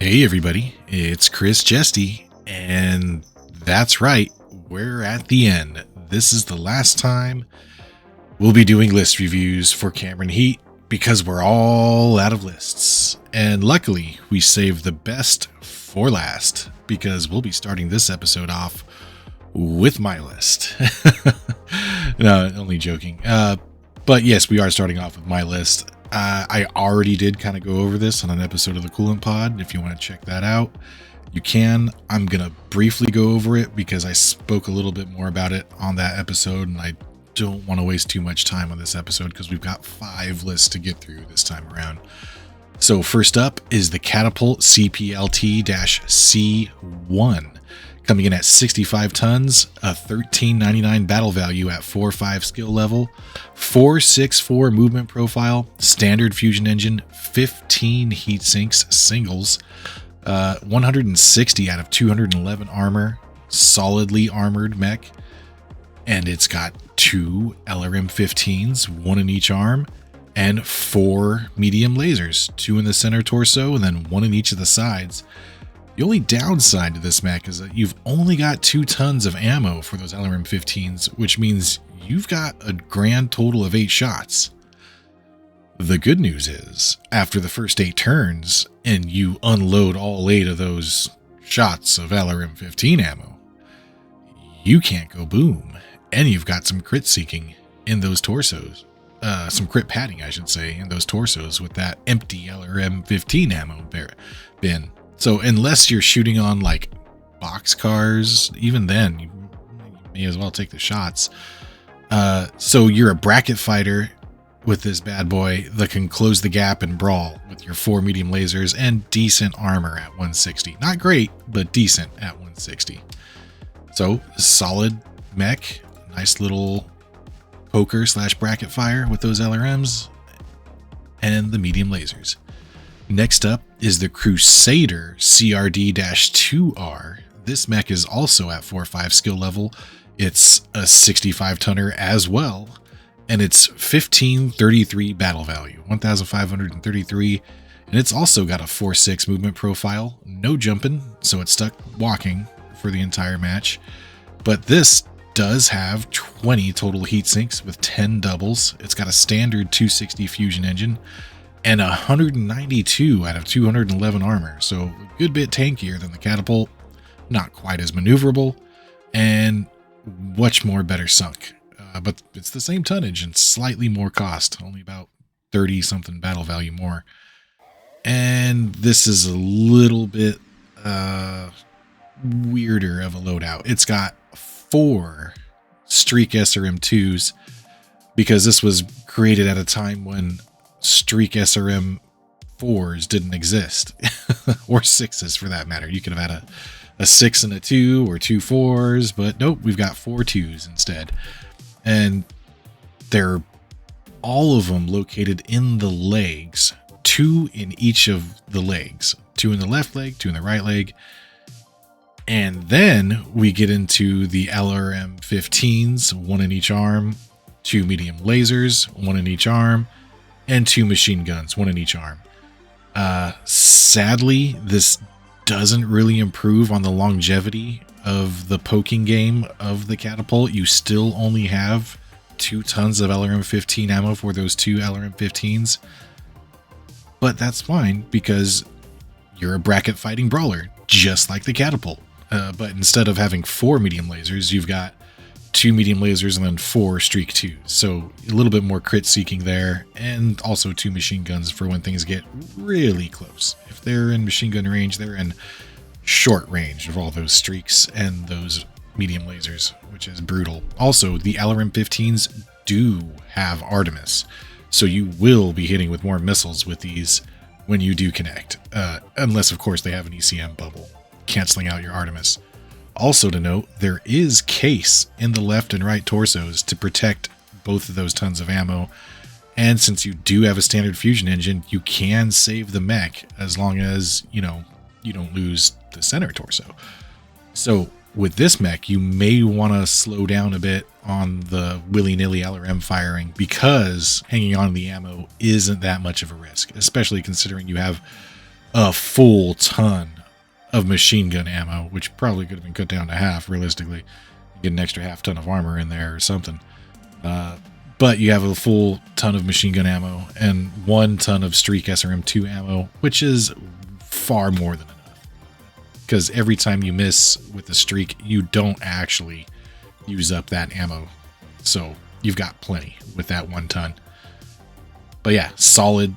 Hey everybody, it's Chris Jesty, and that's right, we're at the end. This is the last time we'll be doing list reviews for Cameron Heat because we're all out of lists. And luckily, we saved the best for last because we'll be starting this episode off with my list. No, only joking. But yes, we are starting off with my list. I already did kind of go over this on an episode of the Coolant Pod. If you want to check that out, you can. I'm going to briefly go over it because I spoke a little bit more about it on that episode, and I don't want to waste too much time on this episode because we've got 5 lists to get through this time around. So first up is the Catapult CPLT-C1. Coming in at 65 tons, a $13.99 battle value at 4/5 skill level, 4/6/4 movement profile, standard fusion engine, 15 heat sinks singles, 160 out of 211 armor, solidly armored mech, and it's got 2 LRM-15s, 1 in each arm, and 4 medium lasers, 2 in the center torso and then 1 in each of the sides. The only downside to this mech is that you've only got 2 tons of ammo for those LRM-15s, which means you've got a grand total of 8 shots. The good news is, after the first 8 turns, and you unload all 8 of those shots of LRM-15 ammo, you can't go boom, and you've got some crit seeking in those torsos. Some crit padding, I should say, in those torsos with that empty LRM-15 ammo bin. So unless you're shooting on like box cars, even then you may as well take the shots. So you're a bracket fighter with this bad boy that can close the gap and brawl with your 4 medium lasers and decent armor at 160. Not great, but decent at 160. So solid mech, nice little poker / bracket fire with those LRMs and the medium lasers. Next up is the Crusader CRD-2R. This mech is also at 4/5 skill level. It's a 65 tonner as well, and it's 1533 battle value, 1533, and it's also got a 4/6 movement profile, no jumping, so it's stuck walking for the entire match. But this does have 20 total heat sinks with 10 doubles. It's got a standard 260 fusion engine and 192 out of 211 armor, so a good bit tankier than the Catapult, not quite as maneuverable, and much more better sunk. But it's the same tonnage and slightly more cost, only about 30 something battle value more. And this is a little bit weirder of a loadout. It's got 4 Streak SRM2s because this was created at a time when Streak SRM 4s didn't exist, or 6s for that matter. You could have had a 6 and a 2 or 2 4s, but nope, we've got 4 2s instead. And they're all of them located in the legs, 2 in each of the legs, 2 in the left leg, 2 in the right leg. And then we get into the LRM-15s, 1 in each arm, 2 medium lasers, 1 in each arm, and 2 machine guns, 1 in each arm. Sadly, this doesn't really improve on the longevity of the poking game of the Catapult. You still only have 2 tons of LRM-15 ammo for those 2 LRM-15s. But that's fine because you're a bracket fighting brawler, just like the Catapult. But instead of having 4 medium lasers, you've got 2 medium lasers and then 4 Streak 2s. So a little bit more crit seeking there, and also 2 machine guns for when things get really close. If they're in machine gun range, they're in short range of all those streaks and those medium lasers, which is brutal. Also, the LRM-15s do have Artemis, so you will be hitting with more missiles with these when you do connect, unless of course they have an ECM bubble canceling out your Artemis. Also to note, there is case in the left and right torsos to protect both of those tons of ammo, and since you do have a standard fusion engine, you can save the mech as long as, you don't lose the center torso. So with this mech, you may want to slow down a bit on the willy-nilly LRM firing because hanging on to the ammo isn't that much of a risk, especially considering you have a full ton of machine gun ammo, which probably could have been cut down to half realistically. Get an extra half ton of armor in there or something. But you have a full ton of machine gun ammo and 1 ton of Streak SRM2 ammo, which is far more than enough. Because every time you miss with the Streak, you don't actually use up that ammo. So you've got plenty with that 1 ton. But yeah, solid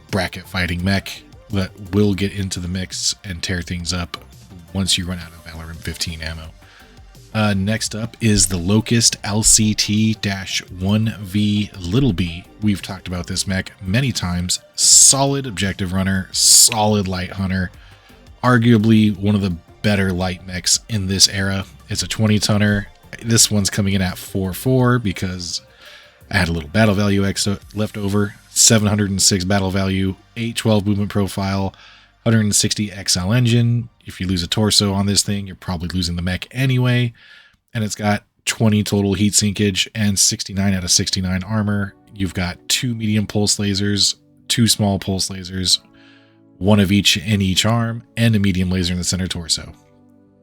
bracket fighting mech that will get into the mix and tear things up once you run out of LRM-15 ammo. Next up is the Locust LCT-1V Little B. We've talked about this mech many times. Solid objective runner, solid light hunter. Arguably one of the better light mechs in this era. It's a 20-tonner. This one's coming in at 4.4 because I had a little battle value extra left over. 706 battle value, 812 movement profile, 160 XL engine. If you lose a torso on this thing, you're probably losing the mech anyway. And it's got 20 total heat sinkage and 69 out of 69 armor. You've got 2 medium pulse lasers, 2 small pulse lasers, 1 of each in each arm, and a medium laser in the center torso.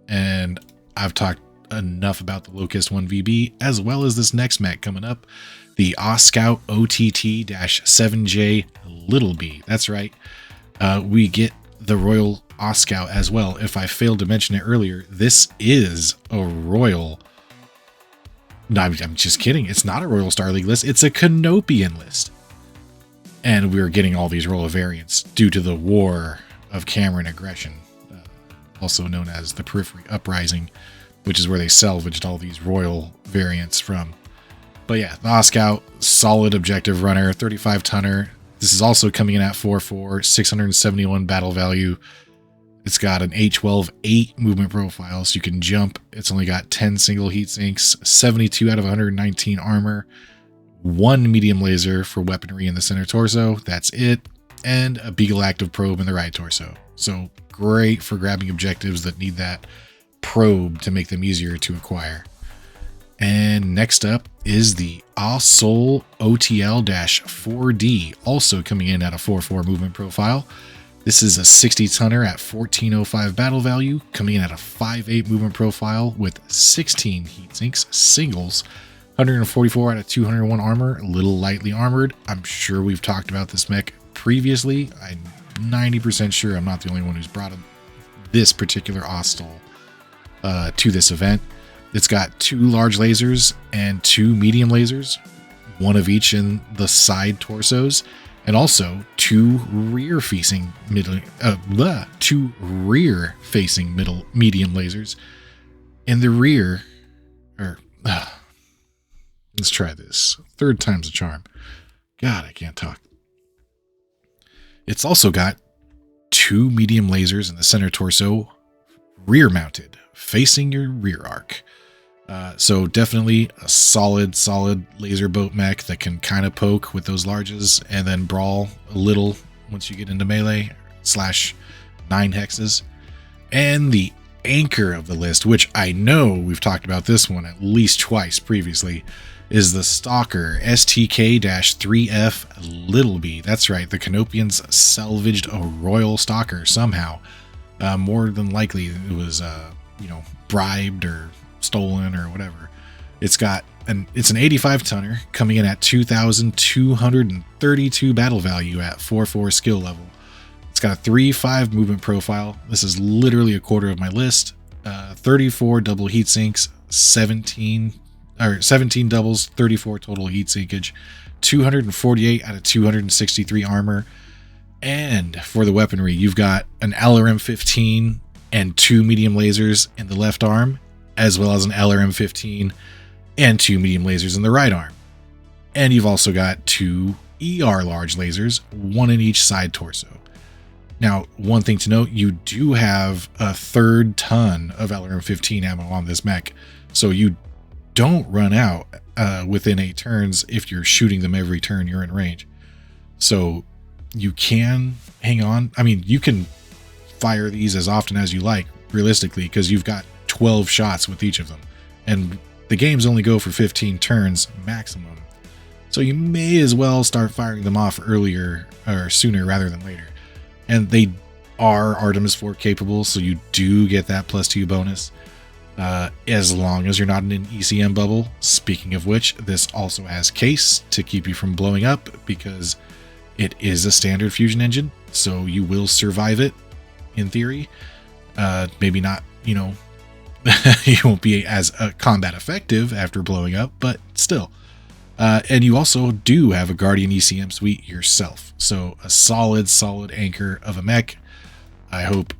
And I've talked enough about the Locust 1VB, as well as this next mech coming up, the Oscout OTT-7J Little B. That's right. We get the Royal Oscout as well. If I failed to mention it earlier, this is a Royal... No, I'm just kidding. It's not a Royal Star League list. It's a Canopian list. And we're getting all these Royal variants due to the War of Cameron Aggression, also known as the Periphery Uprising, which is where they salvaged all these Royal variants from. But yeah, the Oscout, solid objective runner, 35-tonner. This is also coming in at 4.4, 671 battle value. It's got an H12-8 movement profile, so you can jump. It's only got 10 single heat sinks, 72 out of 119 armor, 1 medium laser for weaponry in the center torso. That's it. And a Beagle active probe in the right torso. So great for grabbing objectives that need that probe to make them easier to acquire. And next up is the Asol OTL-4D, also coming in at a 4.4 movement profile. This is a 60-tonner at 1405 battle value, coming in at a 5.8 movement profile with 16 heat sinks, singles, 144 out of 201 armor, a little lightly armored. I'm sure we've talked about this mech previously. I'm 90% sure I'm not the only one who's brought this particular Asol to this event. It's got 2 large lasers and 2 medium lasers, 1 of each in the side torsos, and also 2 rear-facing medium lasers in the rear. Let's try this. 3rd time's a charm. God, I can't talk. It's also got 2 medium lasers in the center torso, rear-mounted, facing your rear arc. So definitely a solid laser boat mech that can kind of poke with those larges and then brawl a little once you get into melee / 9 hexes. And the anchor of the list, which I know we've talked about this one at least twice previously, is the Stalker STK-3F Little B. That's right, the Canopians salvaged a Royal Stalker somehow. More than likely it was bribed or stolen or whatever. It's an 85-tonner coming in at 2,232 battle value at 4.4 skill level. It's got a 3.5 movement profile. This is literally a quarter of my list. 34 double heat sinks, 17 doubles, 34 total heat sinkage, 248 out of 263 armor. And for the weaponry, you've got an LRM-15 and 2 medium lasers in the left arm, as well as an LRM-15 and 2 medium lasers in the right arm. And you've also got 2 ER large lasers, 1 in each side torso. Now, one thing to note, you do have a 3rd ton of LRM-15 ammo on this mech, so you don't run out within 8 turns if you're shooting them every turn you're in range. So you can hang on. I mean, you can fire these as often as you like, realistically, because you've got 12 shots with each of them. And the games only go for 15 turns maximum. So you may as well start firing them off earlier or sooner rather than later. and they are Artemis 4 capable, so you do get that +2 bonus. As long as you're not in an ECM bubble. Speaking of which, this also has case to keep you from blowing up because it is a standard fusion engine, so you will survive it in theory. Maybe not, you won't be as combat effective after blowing up, but still. And you also do have a Guardian ECM suite yourself, so a solid anchor of a mech. I hope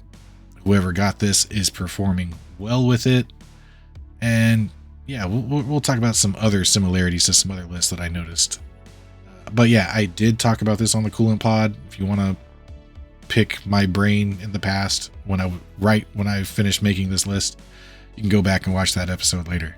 whoever got this is performing well with it. And yeah, we'll talk about some other similarities to some other lists that I noticed. But yeah, I did talk about this on the Coolant Pod. If you want to pick my brain in the past when I finished making this list, you can go back and watch that episode later.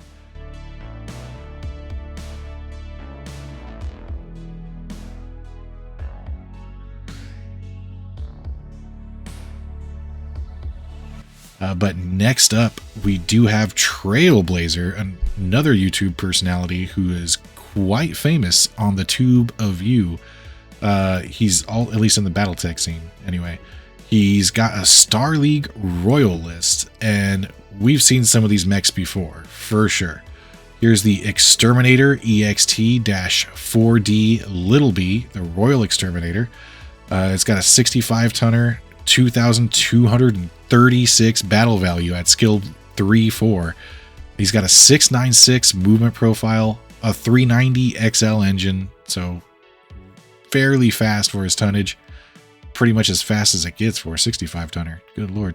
But next up, we do have Trailblazer, another YouTube personality who is quite famous on the Tube of You. He's at least in the Battletech scene anyway. He's got a Star League Royal list, and we've seen some of these mechs before, for sure. Here's the Exterminator EXT-4D Little B, the Royal Exterminator. It's got a 65-tonner, 2,236 battle value at skill 3-4. He's got a 696 movement profile, a 390 XL engine, so fairly fast for his tonnage. Pretty much as fast as it gets for a 65-tonner. Good lord.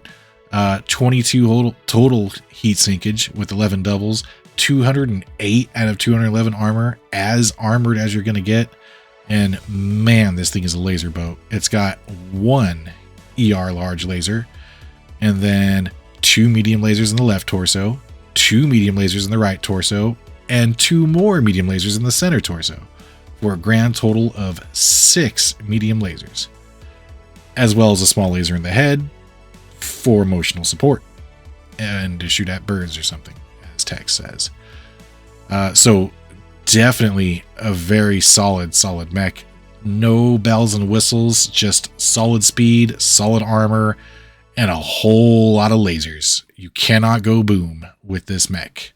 22 total heat sinkage with 11 doubles, 208 out of 211 armor, as armored as you're going to get. And man, this thing is a laser boat. It's got one ER large laser, and then 2 medium lasers in the left torso, 2 medium lasers in the right torso, and 2 more medium lasers in the center torso, for a grand total of 6 medium lasers, as well as a small laser in the head for emotional support and to shoot at birds or something, as text says. So definitely a very solid mech. No bells and whistles, just solid speed, solid armor, and a whole lot of lasers. You cannot go boom with this mech.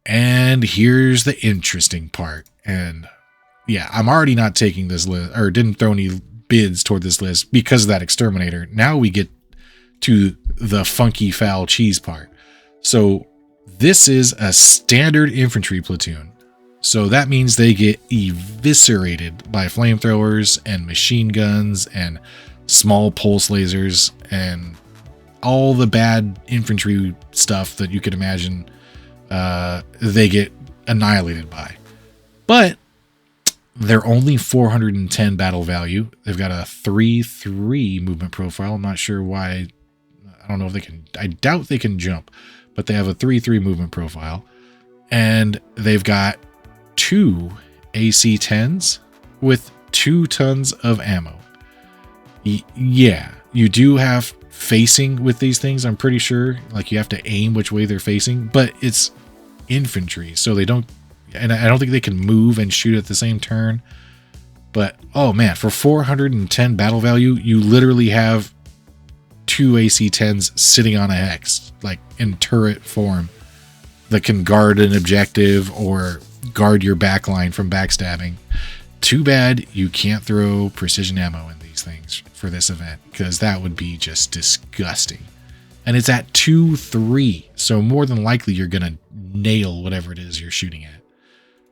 And here's the interesting part. And yeah, I'm already not taking this list, or didn't throw any bids toward this list because of that Exterminator. Now we get to the funky foul cheese part. So this is a standard infantry platoon. So that means they get eviscerated by flamethrowers and machine guns and small pulse lasers and all the bad infantry stuff that you could imagine. They get annihilated by. But they're only 410 battle value. They've got a 3-3 movement profile. I'm not sure why. I don't know if they can. I doubt they can jump, but they have a 3-3 movement profile. And they've got 2 AC-10s with 2 tons of ammo. Yeah, you do have facing with these things, I'm pretty sure. Like, you have to aim which way they're facing, but it's infantry, so they don't, and I don't think they can move and shoot at the same turn. But oh man, for 410 battle value, you literally have 2 AC-10s sitting on a hex, like in turret form, that can guard an objective or guard your backline from backstabbing. Too bad you can't throw precision ammo in these things for this event, because that would be just disgusting. And it's at 2-3, so more than likely you're gonna nail whatever it is you're shooting at.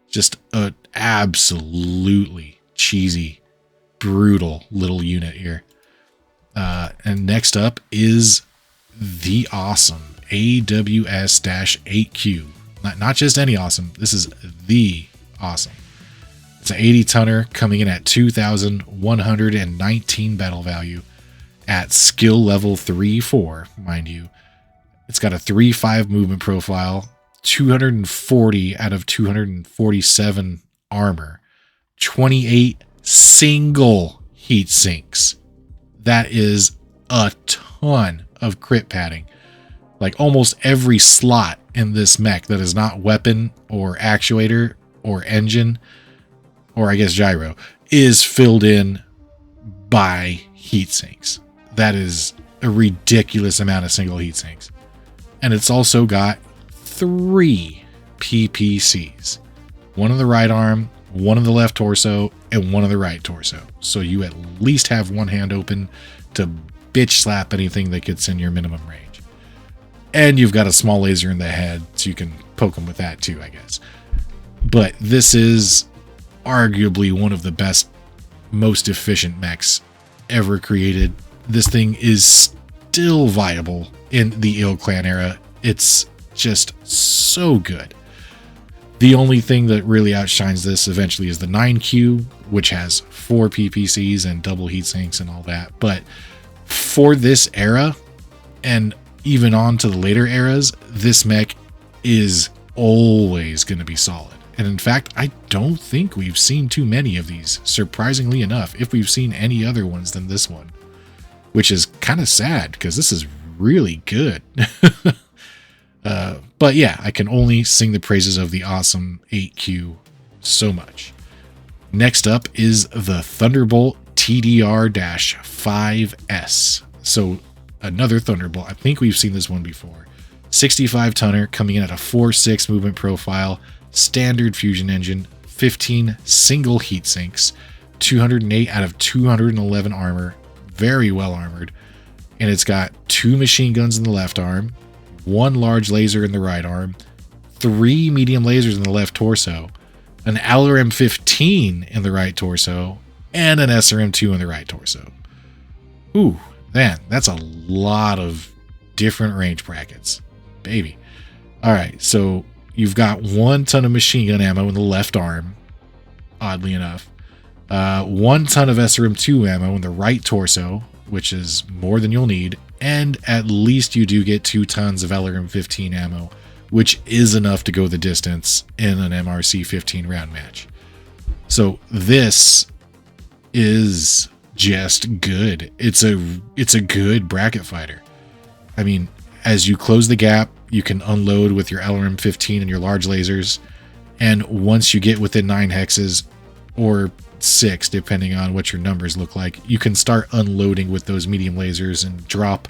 Just a absolutely cheesy, brutal little unit here. And next up is the awesome AWS-8Q. Not just any awesome, this is the awesome. It's an 80-tonner coming in at 2,119 battle value at skill level 3-4, mind you. It's got a 3-5 movement profile, 240 out of 247 armor, 28 single heat sinks. That is a ton of crit padding. Like almost every slot in this mech that is not weapon or actuator or engine, or I guess gyro, is filled in by heat sinks. That is a ridiculous amount of single heat sinks. And it's also got 3 PPCs. One on the right arm, one on the left torso, and one on the right torso. So you at least have one hand open to bitch slap anything that gets in your minimum range. And you've got a small laser in the head, so you can poke them with that too, I guess. But this is arguably one of the best, most efficient mechs ever created. This thing is still viable in the Ill Clan era. It's just so good. The only thing that really outshines this eventually is the 9Q, which has 4 PPCs and double heat sinks and all that. But for this era, and even on to the later eras, this mech is always going to be solid. And in fact, I don't think we've seen too many of these, surprisingly enough, if we've seen any other ones than this one, which is kind of sad because this is really good. But yeah, I can only sing the praises of the awesome 8Q so much. Next up is the Thunderbolt TDR-5S. So another Thunderbolt. I think we've seen this one before. 65 tonner coming in at a 4.6 movement profile, standard fusion engine, 15 single heat sinks, 208 out of 211 armor, very well armored. And it's got 2 machine guns in the left arm, 1 large laser in the right arm, 3 medium lasers in the left torso, an LRM-15 in the right torso, and an SRM-2 in the right torso. Ooh, man, that's a lot of different range brackets, baby. All right, so you've got 1 ton of machine gun ammo in the left arm, oddly enough, 1 ton of SRM-2 ammo in the right torso, which is more than you'll need, and at least you do get 2 tons of LRM-15 ammo, which is enough to go the distance in an MRC 15 round match. So this is just good. It's a good bracket fighter. I mean, as you close the gap, you can unload with your LRM-15 and your large lasers, and once you get within 9 hexes, or 6 depending on what your numbers look like, you can start unloading with those medium lasers and drop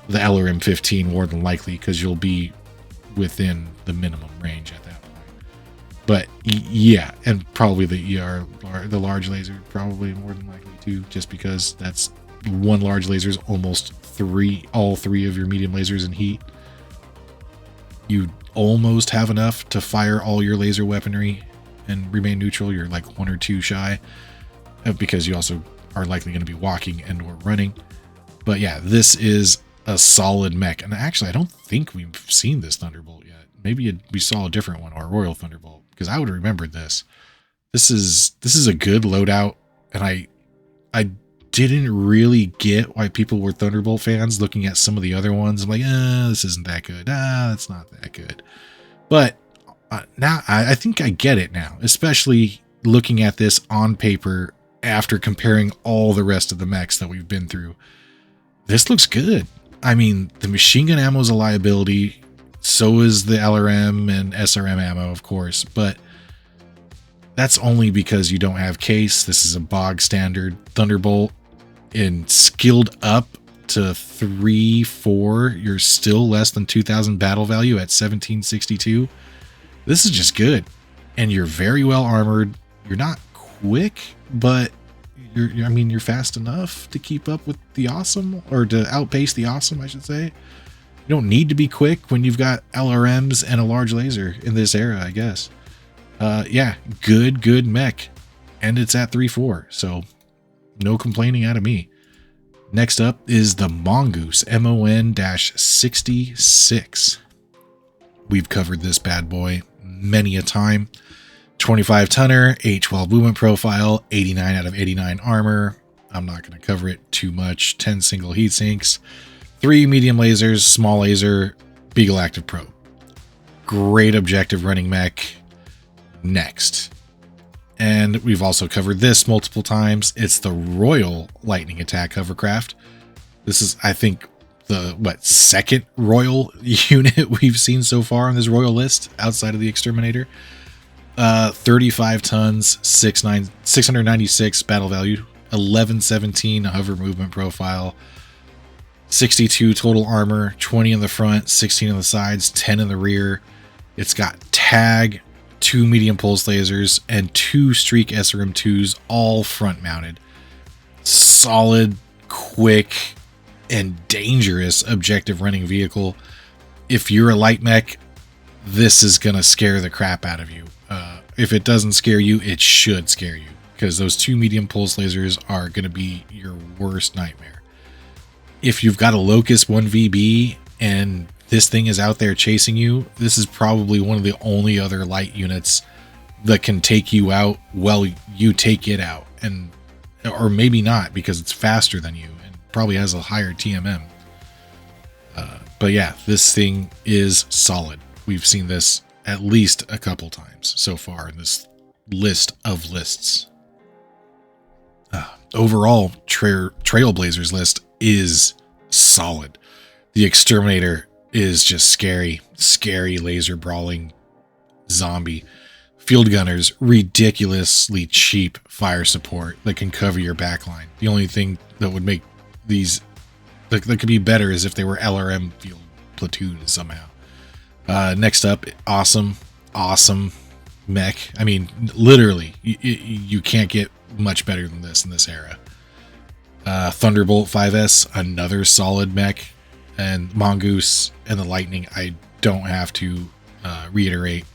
the LRM-15 more than likely, because you'll be within the minimum range at that point. But yeah, and probably the large laser, probably more than likely too, just because that's 1 large laser is almost all 3 of your medium lasers in heat. You almost have enough to fire all your laser weaponry and remain neutral. You're like 1 or 2 shy, because you also are likely going to be walking and or running. But yeah, this is a solid mech. And actually, I don't think we've seen this Thunderbolt yet. Maybe we saw a different one, or a Royal Thunderbolt, because I would have remembered this. This is a good loadout, and I didn't really get why people were Thunderbolt fans looking at some of the other ones. I'm like, this isn't that good. That's not that good. But now I think I get it now, especially looking at this on paper after comparing all the rest of the mechs that we've been through. This looks good. I mean, the machine gun ammo is a liability. So is the LRM and SRM ammo, of course, but that's only because you don't have case. This is a bog standard Thunderbolt, and skilled up to 3-4, you're still less than 2,000 battle value at 1762. This is just good, and you're very well armored. You're not quick, but you're fast enough to keep up with the awesome, or to outpace the awesome, I should say. You don't need to be quick when you've got LRMs and a large laser in this era, I guess. Yeah, good mech, and it's at 3-4, so no complaining out of me. Next up is the Mongoose MON-66. We've covered this bad boy many a time. 25 tonner, 812 movement profile, 89 out of 89 armor. I'm not going to cover it too much. 10 single heat sinks, 3 medium lasers, small laser, Beagle active probe. Great objective running mech. Next. And we've also covered this multiple times. It's the Royal Lightning Attack Hovercraft. This is, I think, the second Royal unit we've seen so far on this Royal list outside of the Exterminator. 35 tons, 696 battle value, 1117 hover movement profile, 62 total armor, 20 in the front, 16 on the sides, 10 in the rear. It's got tag, 2 medium pulse lasers, and 2 streak SRM2s, all front mounted. Solid, quick, and dangerous objective running vehicle. If you're a light mech, this is going to scare the crap out of you. If it doesn't scare you, it should scare you, because those 2 medium pulse lasers are going to be your worst nightmare. If you've got a Locust 1VB and this thing is out there chasing you, this is probably one of the only other light units that can take you out while you take it out. And or maybe not, because it's faster than you and probably has a higher TMM. But yeah, this thing is solid. We've seen this at least a couple times so far in this list of lists. Overall, Trailblazers list is solid. The Exterminator is just scary laser brawling zombie. Field Gunners, ridiculously cheap fire support that can cover your backline. The only thing that would make these that could be better is if they were LRM field platoons somehow. Next up, awesome mech. I mean, literally, you can't get much better than this in this era. Thunderbolt 5S, another solid mech, and Mongoose and the Lightning. I don't have to reiterate,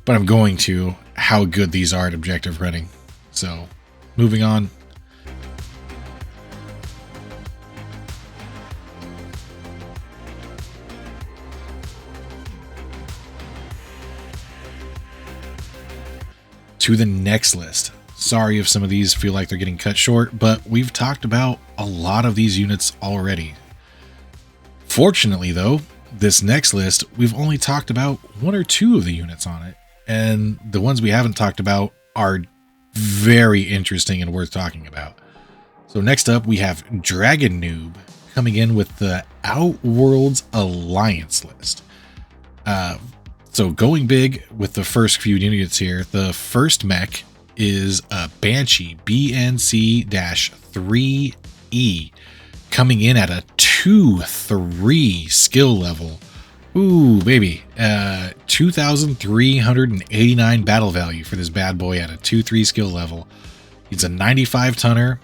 but I'm going to, how good these are at objective running. So, moving on. To the next list. Sorry if some of these feel like they're getting cut short, but we've talked about a lot of these units already. Fortunately, though, this next list, we've only talked about 1 or 2 of the units on it, and the ones we haven't talked about are very interesting and worth talking about. So next up, we have Dragon Noob coming in with the Outworlds Alliance list. So going big with the first few units here, the first mech is a Banshee BNC-3E, coming in at a 2-3 skill level. Ooh, baby. 2,389 battle value for this bad boy at a 2-3 skill level. It's a 95 tonner.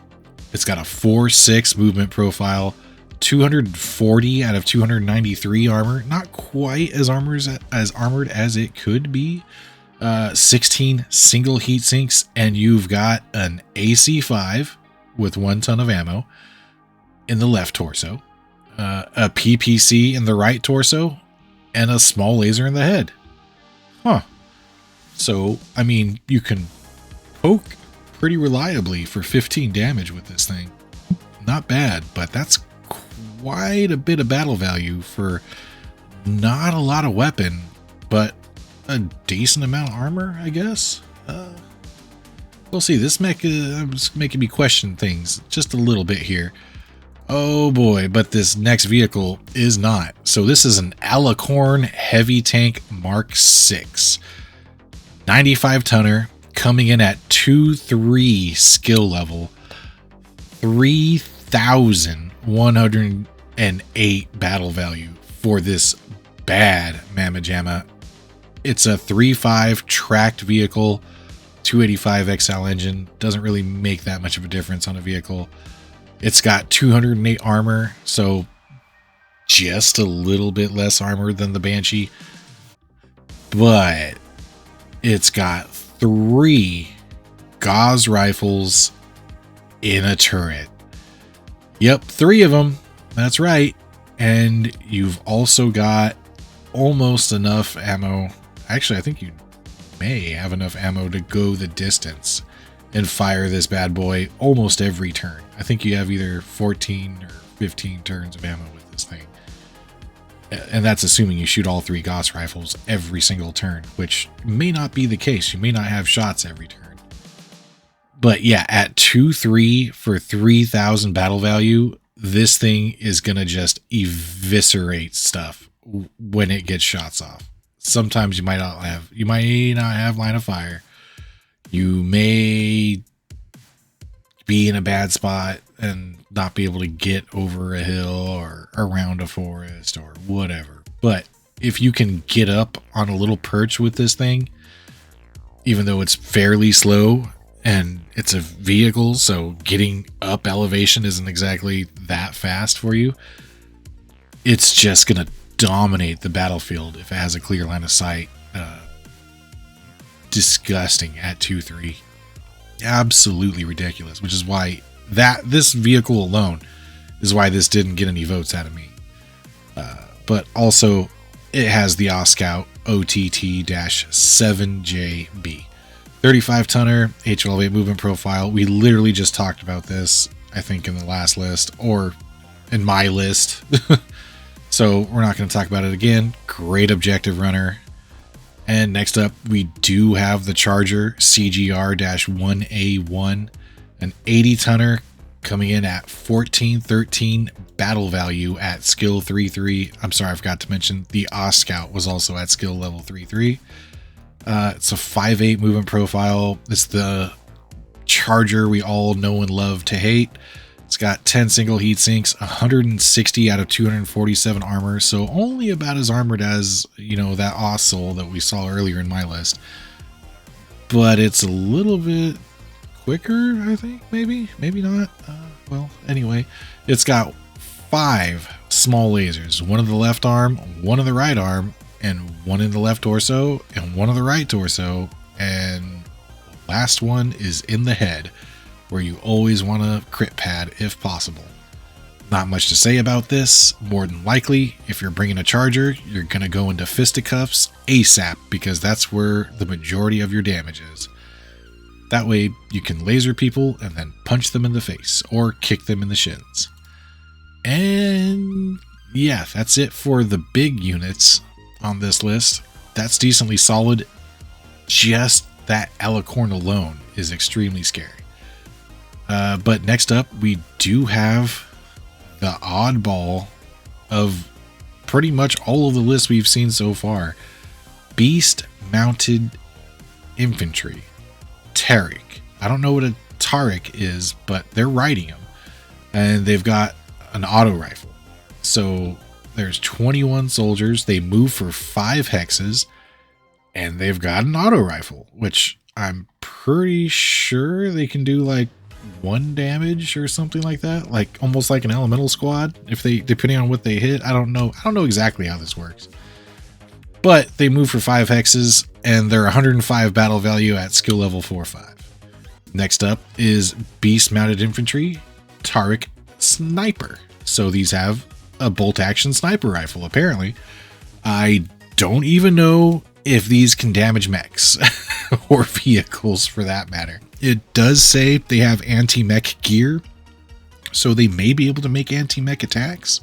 It's got a 4-6 movement profile. 240 out of 293 armor. Not quite as armored as it could be. 16 single heat sinks, and you've got an AC5 with 1 ton of ammo in the left torso, a PPC in the right torso, and a small laser in the head. Huh. So, I mean, you can poke pretty reliably for 15 damage with this thing. Not bad, but that's quite a bit of battle value for not a lot of weapon, but a decent amount of armor, I guess. We'll see. This mech is making me question things just a little bit here. Oh boy, but this next vehicle is not. So this is an Alicorn Heavy Tank Mark 6. 95 tonner, coming in at 2-3 skill level. 3,108 battle value for this bad Mamma Jamma. It's a 3.5 tracked vehicle, 285 XL engine. Doesn't really make that much of a difference on a vehicle. It's got 208 armor, so just a little bit less armor than the Banshee. But it's got 3 Gauss rifles in a turret. Yep, 3 of them. That's right. And you've also got almost enough ammo. Actually, I think you may have enough ammo to go the distance and fire this bad boy almost every turn. I think you have either 14 or 15 turns of ammo with this thing. And that's assuming you shoot all 3 Gauss rifles every single turn, which may not be the case. You may not have shots every turn. But yeah, at 2-3 for 3,000 battle value, this thing is going to just eviscerate stuff when it gets shots off. Sometimes you might not have line of fire. You may be in a bad spot and not be able to get over a hill or around a forest or whatever. But if you can get up on a little perch with this thing, even though it's fairly slow and it's a vehicle, so getting up elevation isn't exactly that fast for you, it's just going to dominate the battlefield if it has a clear line of sight. Disgusting at 2-3. Absolutely ridiculous, which is why this vehicle alone is why this didn't get any votes out of me. But also, it has the Oscout OTT-7JB. 35 tonner, H12 movement profile. We literally just talked about this, I think, in the last list, or in my list. So we're not going to talk about it again. Great objective runner. And next up, we do have the Charger CGR-1A1, an 80 tonner coming in at 1413 battle value at skill 3-3. I'm sorry, I forgot to mention the Oscout was also at skill level 3-3. It's a 5.8 movement profile. It's the Charger we all know and love to hate. It's got 10 single heat sinks, 160 out of 247 armor, so only about as armored as, that Oss-Soul that we saw earlier in my list. But it's a little bit quicker, I think, maybe not. Well, anyway, it's got 5 small lasers, one in the left arm, one in the right arm, and one in the left torso, and one in the right torso, and the last one is in the head, where you always want a crit pad if possible. Not much to say about this. More than likely, if you're bringing a Charger, you're going to go into fisticuffs ASAP, because that's where the majority of your damage is. That way, you can laser people and then punch them in the face, or kick them in the shins. And yeah, that's it for the big units on this list. That's decently solid. Just that Alicorn alone is extremely scary. But next up, we do have the oddball of pretty much all of the lists we've seen so far. Beast Mounted Infantry. Taric. I don't know what a Taric is, but they're riding him. And they've got an auto rifle. So there's 21 soldiers. They move for 5 hexes. And they've got an auto rifle, which I'm pretty sure they can do like 1 damage or something like that, like almost like an elemental squad, if they, depending on what they hit. I don't know exactly how this works, but they move for 5 hexes and they're 105 battle value at skill level 4-5. Next up is Beast Mounted Infantry Taric Sniper. So these have a bolt action sniper rifle. Apparently, I don't even know if these can damage mechs or vehicles for that matter. It does say they have anti-mech gear, so they may be able to make anti-mech attacks,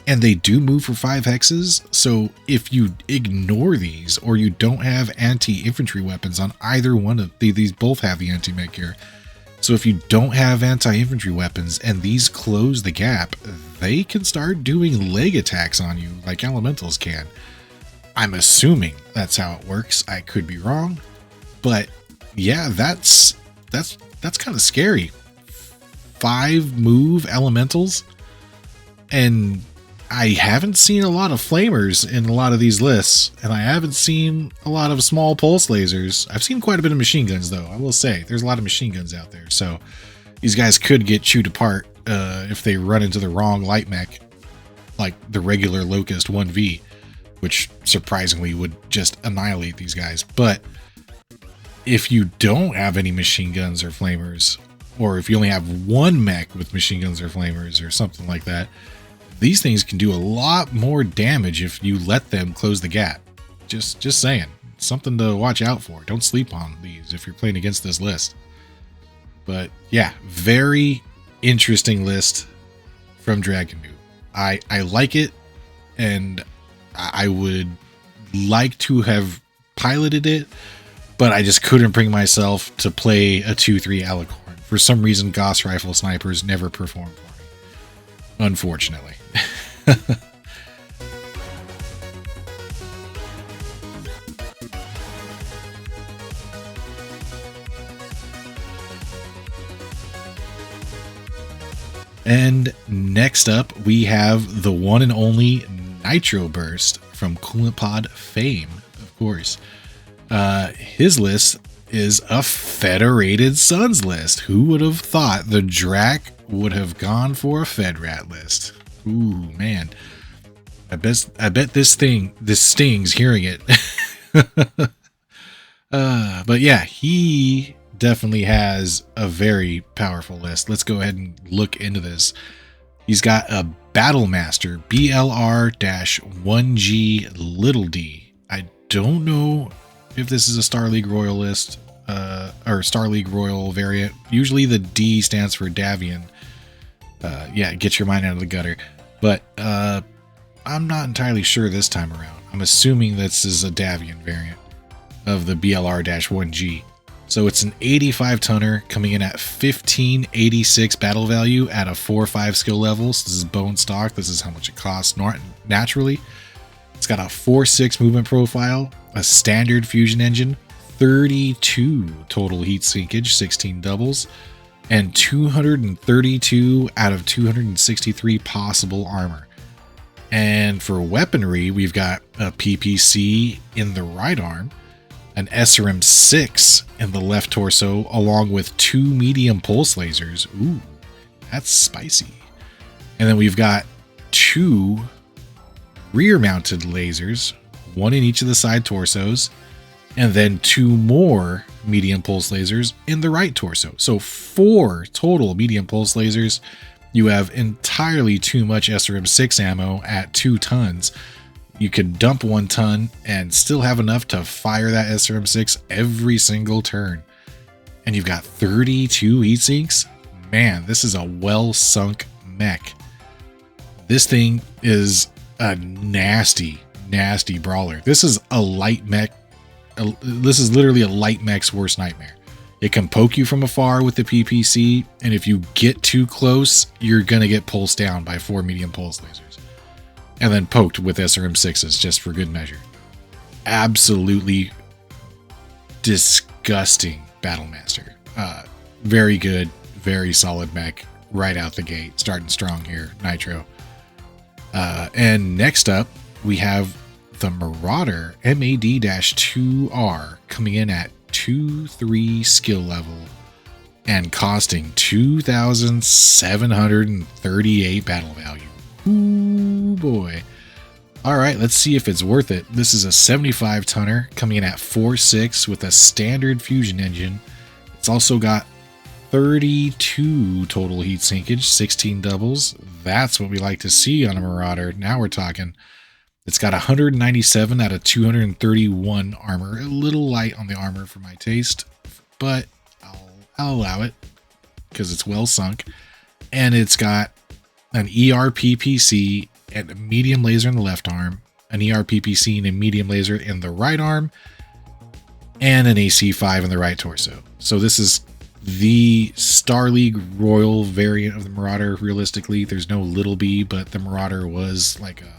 and they do move for 5 hexes. So if you ignore these, or you don't have anti-infantry weapons on either one of these, both have the anti-mech gear. So if you don't have anti-infantry weapons and these close the gap, they can start doing leg attacks on you like elementals can. I'm assuming that's how it works. I could be wrong, but yeah, that's kind of scary. 5 move elementals, and I haven't seen a lot of flamers in a lot of these lists, and I haven't seen a lot of small pulse lasers. I've seen quite a bit of machine guns, though. I will say there's a lot of machine guns out there, so these guys could get chewed apart if they run into the wrong light mech, like the regular Locust 1V, which surprisingly would just annihilate these guys. But if you don't have any machine guns or flamers, or if you only have 1 mech with machine guns or flamers or something like that, these things can do a lot more damage if you let them close the gap. Just saying. Something to watch out for. Don't sleep on these if you're playing against this list. But yeah, very interesting list from Dragon New. I like it, and I would like to have piloted it, but I just couldn't bring myself to play a 2-3 Alicorn. For some reason, Gauss Rifle Snipers never performed for me, unfortunately. And next up, we have the one and only Nitro Burst from Coolant Pod fame, of course. His list is a Federated Suns list. Who would have thought the Drac would have gone for a FedRat list? Ooh, man. I bet this stings hearing it. But yeah, he definitely has a very powerful list. Let's go ahead and look into this. He's got a Battlemaster BLR-1G little d. I don't know if this is a Star League Royal list or Star League Royal variant. Usually the D stands for Davian. Yeah, get your mind out of the gutter. But I'm not entirely sure this time around. I'm assuming this is a Davian variant of the BLR-1G. So it's an 85 tonner coming in at 1586 battle value at a 4/5 skill level. So this is bone stock. This is how much it costs naturally. It's got a 4/6 movement profile, a standard fusion engine, 32 total heat sinkage, 16 doubles, and 232 out of 263 possible armor. And for weaponry, we've got a PPC in the right arm, an SRM 6 in the left torso, along with 2 medium pulse lasers. Ooh, that's spicy. And then we've got 2 rear mounted lasers, 1 in each of the side torsos, and then 2 more medium pulse lasers in the right torso. So 4 total medium pulse lasers. You have entirely too much SRM 6 ammo at 2 tons. You could dump 1 ton and still have enough to fire that SRM 6 every single turn. And you've got 32 heat sinks. Man, this is a well sunk mech. This thing is a nasty brawler. This is a light mech. This is literally a light mech's worst nightmare. It can poke you from afar with the PPC, and if you get too close, you're gonna get pulsed down by 4 medium pulse lasers. And then poked with SRM 6s just for good measure. Absolutely disgusting Battlemaster. Very good, very solid mech right out the gate. Starting strong here, Nitro. And next up, we have the Marauder MAD-2R coming in at 2/3 skill level and costing 2,738 battle value. Ooh boy. All right, let's see if it's worth it. This is a 75 tonner coming in at 4/6 with a standard fusion engine. It's also got 32 total heat sinkage, 16 doubles. That's what we like to see on a Marauder. Now we're talking. It's got 197 out of 231 armor. A little light on the armor for my taste, but I'll allow it because it's well sunk. And it's got an ERPPC and a medium laser in the left arm, an ERPPC and a medium laser in the right arm, and an AC5 in the right torso. So this is the Star League Royal variant of the Marauder. Realistically, there's no little B, but the Marauder was like a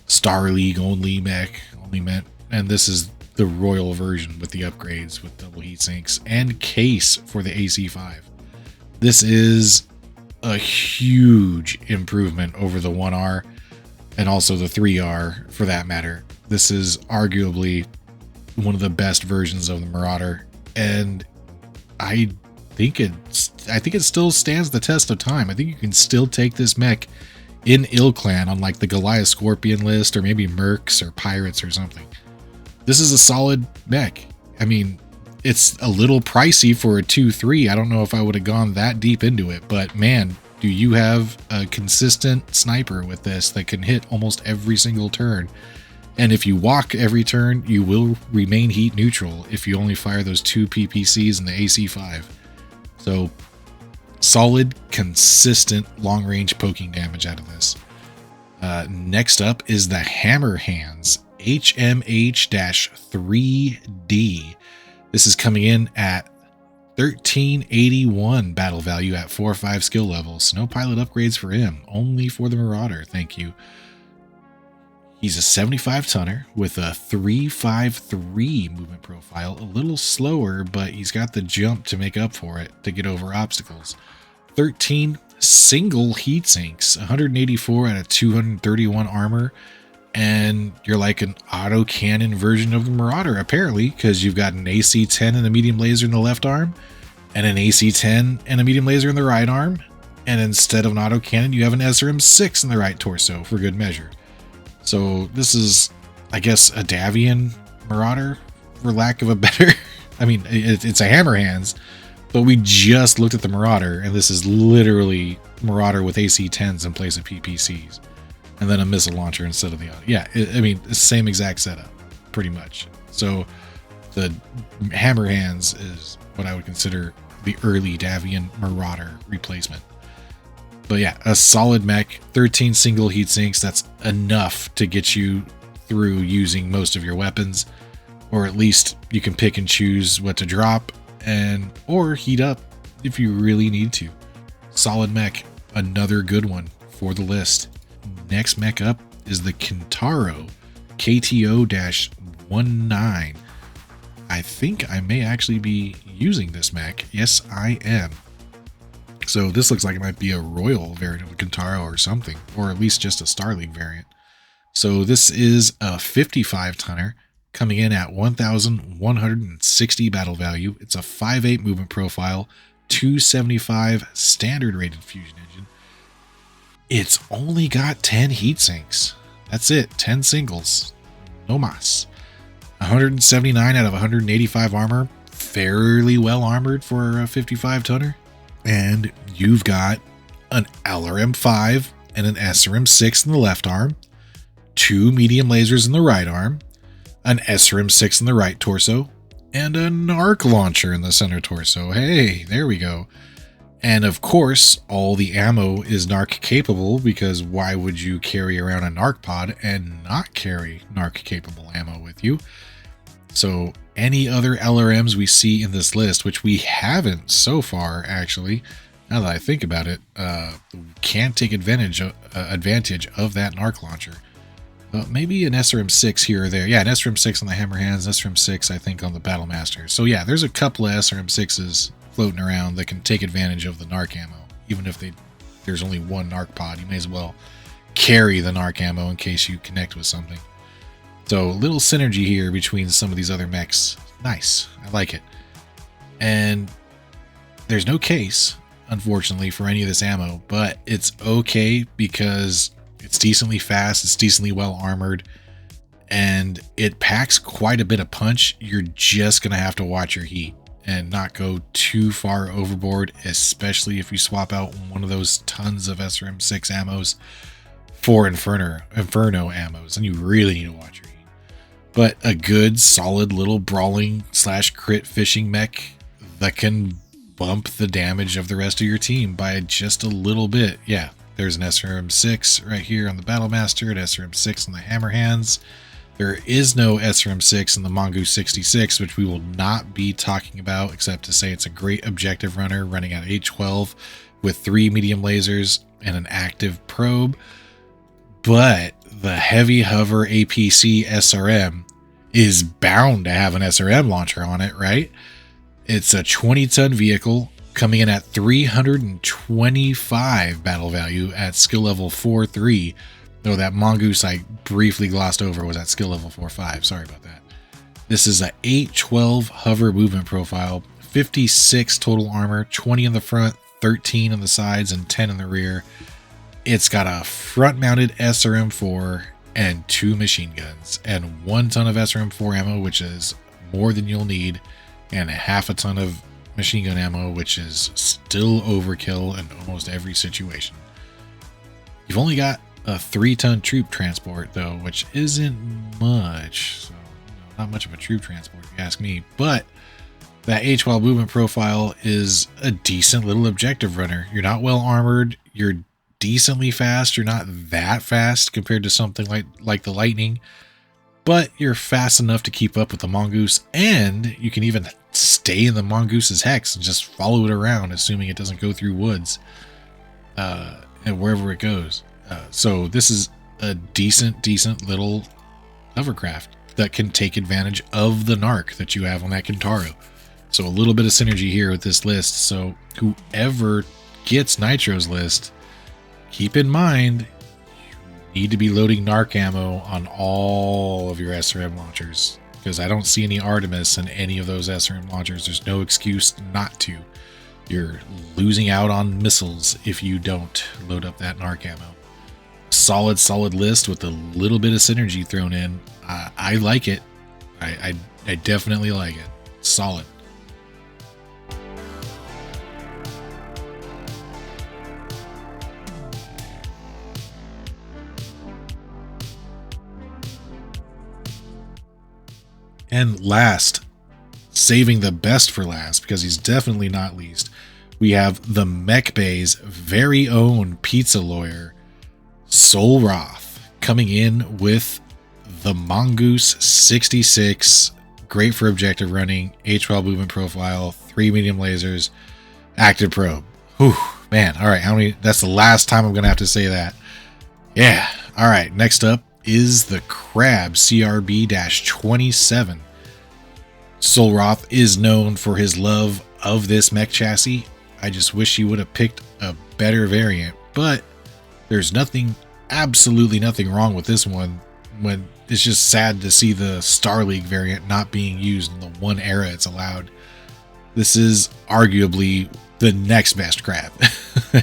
Star League only mech, only meant, and this is the Royal version with the upgrades with double heat sinks and case for the AC5. This is a huge improvement over the 1R and also the 3R for that matter. This is arguably one of the best versions of the Marauder, and I think it still stands the test of time. I think you can still take this mech in Ill Clan on like the Goliath Scorpion list or maybe Mercs or Pirates or something. This is a solid mech. I mean, it's a little pricey for a 2-3. I don't know if I would have gone that deep into it, but man, do you have a consistent sniper with this that can hit almost every single turn. And if you walk every turn, you will remain heat neutral if you only fire those 2 PPCs and the AC5. So solid, consistent long-range poking damage out of this. Next up is the Hammer Hands HMH-3D. This is coming in at 1381 battle value at 4/5 skill levels. No pilot upgrades for him, only for the Marauder, thank you. He's a 75 tonner with a 353 movement profile, a little slower, but he's got the jump to make up for it to get over obstacles. 13 single heat sinks, 184 out of 231 armor. And you're like an auto cannon version of the Marauder, apparently, because you've got an AC-10 and a medium laser in the left arm, and an AC-10 and a medium laser in the right arm. And instead of an auto cannon, you have an SRM-6 in the right torso for good measure. So this is, I guess, a Davian Marauder, for lack of a better. I mean, it's a hammer hands, but we just looked at the Marauder, and this is literally Marauder with AC-10s in place of PPCs. And then a missile launcher instead of the auto. Yeah, I mean, it's the same exact setup, pretty much. So the hammer hands is what I would consider the early Davian Marauder replacement. But yeah, a solid mech, 13 single heat sinks. That's enough to get you through using most of your weapons, or at least you can pick and choose what to drop or heat up if you really need to. Solid mech, another good one for the list. Next mech up is the Kintaro KTO-19. I think I may actually be using this mech. Yes, I am. So this looks like it might be a Royal variant of the Kintaro or something, or at least just a Star League variant. So this is a 55 tonner coming in at 1,160 battle value. It's a 5.8 movement profile, 275 standard rated fusion engine. It's only got 10 heat sinks. That's it, 10 singles. No mas. 179 out of 185 armor. Fairly well armored for a 55 tonner. And you've got an LRM-5 and an SRM-6 in the left arm, 2 medium lasers in the right arm, an SRM-6 in the right torso, and an arc launcher in the center torso. Hey, there we go. And of course, all the ammo is narc capable, because why would you carry around a narc pod and not carry narc capable ammo with you? So any other LRMs we see in this list, which we haven't so far, actually, now that I think about it, can take advantage of that narc launcher. Maybe an SRM-6 here or there. Yeah, an SRM-6 on the hammer hands, SRM-6 I think on the Battlemaster. So yeah, there's a couple of SRM-6s floating around that can take advantage of the narc ammo. Even if there's only one narc pod, you may as well carry the narc ammo in case you connect with something. So little synergy here between some of these other mechs. Nice, I like it. And there's no case, unfortunately, for any of this ammo, but it's okay because it's decently fast, it's decently well armored, and it packs quite a bit of punch. You're just gonna have to watch your heat and not go too far overboard, especially if you swap out one of those tons of SRM-6 ammos for Inferno ammos, and you really need to watch your heat. But a good, solid little brawling / crit fishing mech that can bump the damage of the rest of your team by just a little bit. Yeah, there's an SRM-6 right here on the Battlemaster, an SRM-6 on the hammer hands. There is no SRM-6 in the Mongoose 66, which we will not be talking about, except to say it's a great objective runner running at H12 with 3 medium lasers and an active probe. But the heavy hover APC SRM is bound to have an SRM launcher on it, right? It's a 20-ton vehicle coming in at 325 battle value at skill level 4-3. Though that Mongoose I briefly glossed over was at skill level 4-5. Sorry about that. This is a 812 hover movement profile, 56 total armor, 20 in the front, 13 on the sides, and 10 in the rear. It's got a front-mounted SRM-4 and 2 machine guns, and 1 ton of SRM-4 ammo, which is more than you'll need, and a half a ton of machine gun ammo, which is still overkill in almost every situation. You've only got a 3-ton troop transport, though, which isn't much. So, not much of a troop transport, if you ask me. But that H-12 movement profile is a decent little objective runner. You're not well armored. You're decently fast. You're not that fast compared to something like the Lightning, but you're fast enough to keep up with the Mongoose, and you can even stay in the Mongoose's hex and just follow it around, assuming it doesn't go through woods and wherever it goes. So this is a decent little hovercraft that can take advantage of the narc that you have on that Kintaro. So a little bit of synergy here with this list. So whoever gets Nitro's list, keep in mind you need to be loading narc ammo on all of your SRM launchers, because I don't see any Artemis in any of those SRM launchers. There's no excuse not to. You're losing out on missiles if you don't load up that narc ammo. Solid list with a little bit of synergy thrown in. I like it. I definitely like it. Solid. And last, saving the best for last, because he's definitely not least, we have the Mech Bay's very own pizza lawyer, Soul Roth, coming in with the Mongoose 66, great for objective running, H12 movement profile, 3 medium lasers, active probe. Whew, man. All right, how many? That's the last time I'm going to have to say that. Yeah. All right, next up is the Crab CRB-27. Soul Roth is known for his love of this mech chassis. I just wish he would have picked a better variant, but there's absolutely nothing wrong with this one. When it's just sad to see the Star League variant not being used in the one era it's allowed. This is arguably the next best Crab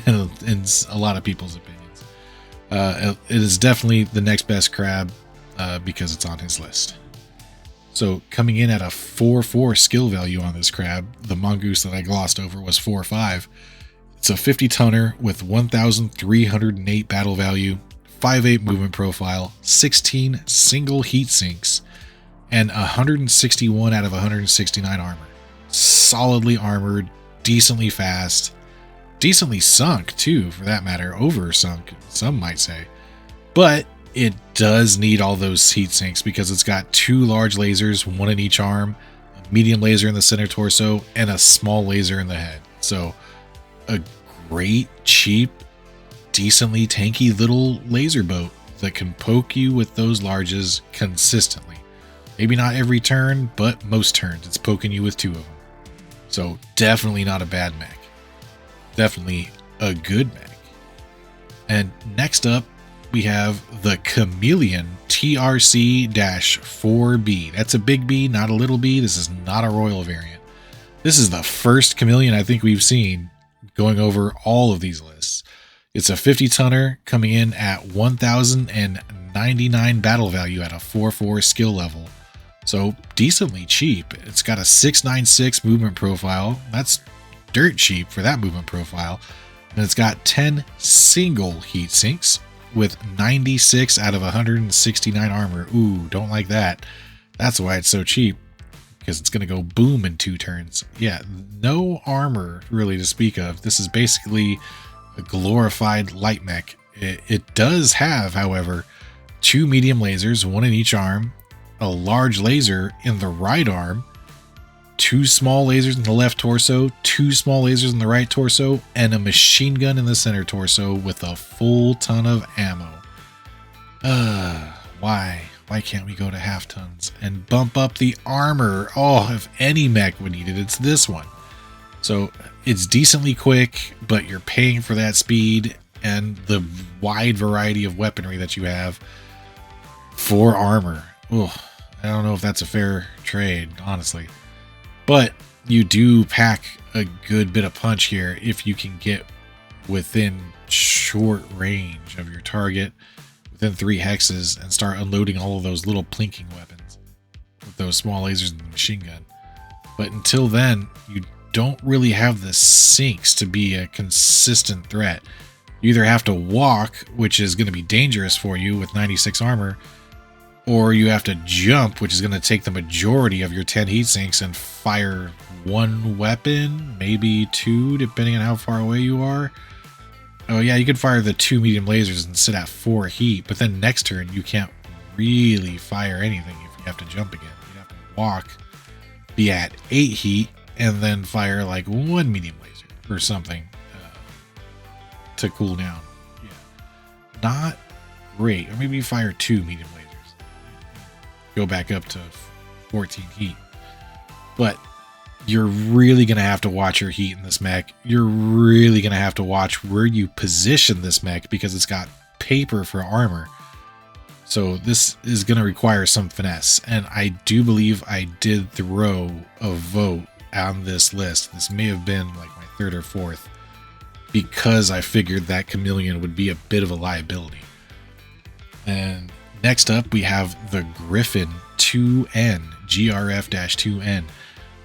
in a lot of people's opinions. It is definitely the next best Crab because it's on his list. So coming in at a 4-4 skill value on this Crab, the Mongoose that I glossed over was 4-5. It's a 50-tonner with 1,308 battle value, 5.8 movement profile, 16 single heat sinks, and 161 out of 169 armor. Solidly armored, decently fast, decently sunk too, for that matter, over sunk, some might say. But it does need all those heat sinks because it's got 2 large lasers, 1 in each arm, a medium laser in the center torso, and a small laser in the head. So a great, cheap, decently tanky little laser boat that can poke you with those larges consistently. Maybe not every turn, but most turns it's poking you with 2 of them. So definitely not a bad mech. Definitely a good mech. And next up, we have the Chameleon TRC-4B. That's a big B, not a little b. This is not a Royal variant. This is the first Chameleon I think we've seen going over all of these lists. It's a 50-tonner coming in at 1,099 battle value at a 4-4 skill level. So decently cheap. It's got a 696 movement profile. That's dirt cheap for that movement profile. And it's got 10 single heat sinks with 96 out of 169 armor. Ooh, don't like that. That's why it's so cheap, because it's going to go boom in 2 turns. Yeah, no armor really to speak of. This is basically a glorified light mech. It does have, however, 2 medium lasers, 1 in each arm, a large laser in the right arm, 2 small lasers in the left torso, 2 small lasers in the right torso, and a machine gun in the center torso with a full ton of ammo. Why? Why can't we go to half tons and bump up the armor? Oh, if any mech would need it, it's this one. So it's decently quick, but you're paying for that speed and the wide variety of weaponry that you have for armor. Ugh, I don't know if that's a fair trade, honestly. But you do pack a good bit of punch here if you can get within short range of your target, within 3 hexes, and start unloading all of those little plinking weapons with those small lasers and the machine gun. But until then, you don't really have the sinks to be a consistent threat. You either have to walk, which is going to be dangerous for you with 96 armor, or you have to jump, which is going to take the majority of your 10 heat sinks and fire 1 weapon, maybe 2, depending on how far away you are. Oh yeah, you can fire the 2 medium lasers and sit at 4 heat, but then next turn you can't really fire anything if you have to jump again. You have to walk, be at 8 heat, and then fire like 1 medium laser or something to cool down. Yeah, not great. Or maybe you fire 2 medium lasers, go back up to 14 heat. But you're really going to have to watch your heat in this mech. You're really going to have to watch where you position this mech because it's got paper for armor. So this is going to require some finesse. And I do believe I did throw a vote on this list. This may have been like my third or fourth because I figured that Chameleon would be a bit of a liability. And next up, we have the Griffin 2N, GRF-2N,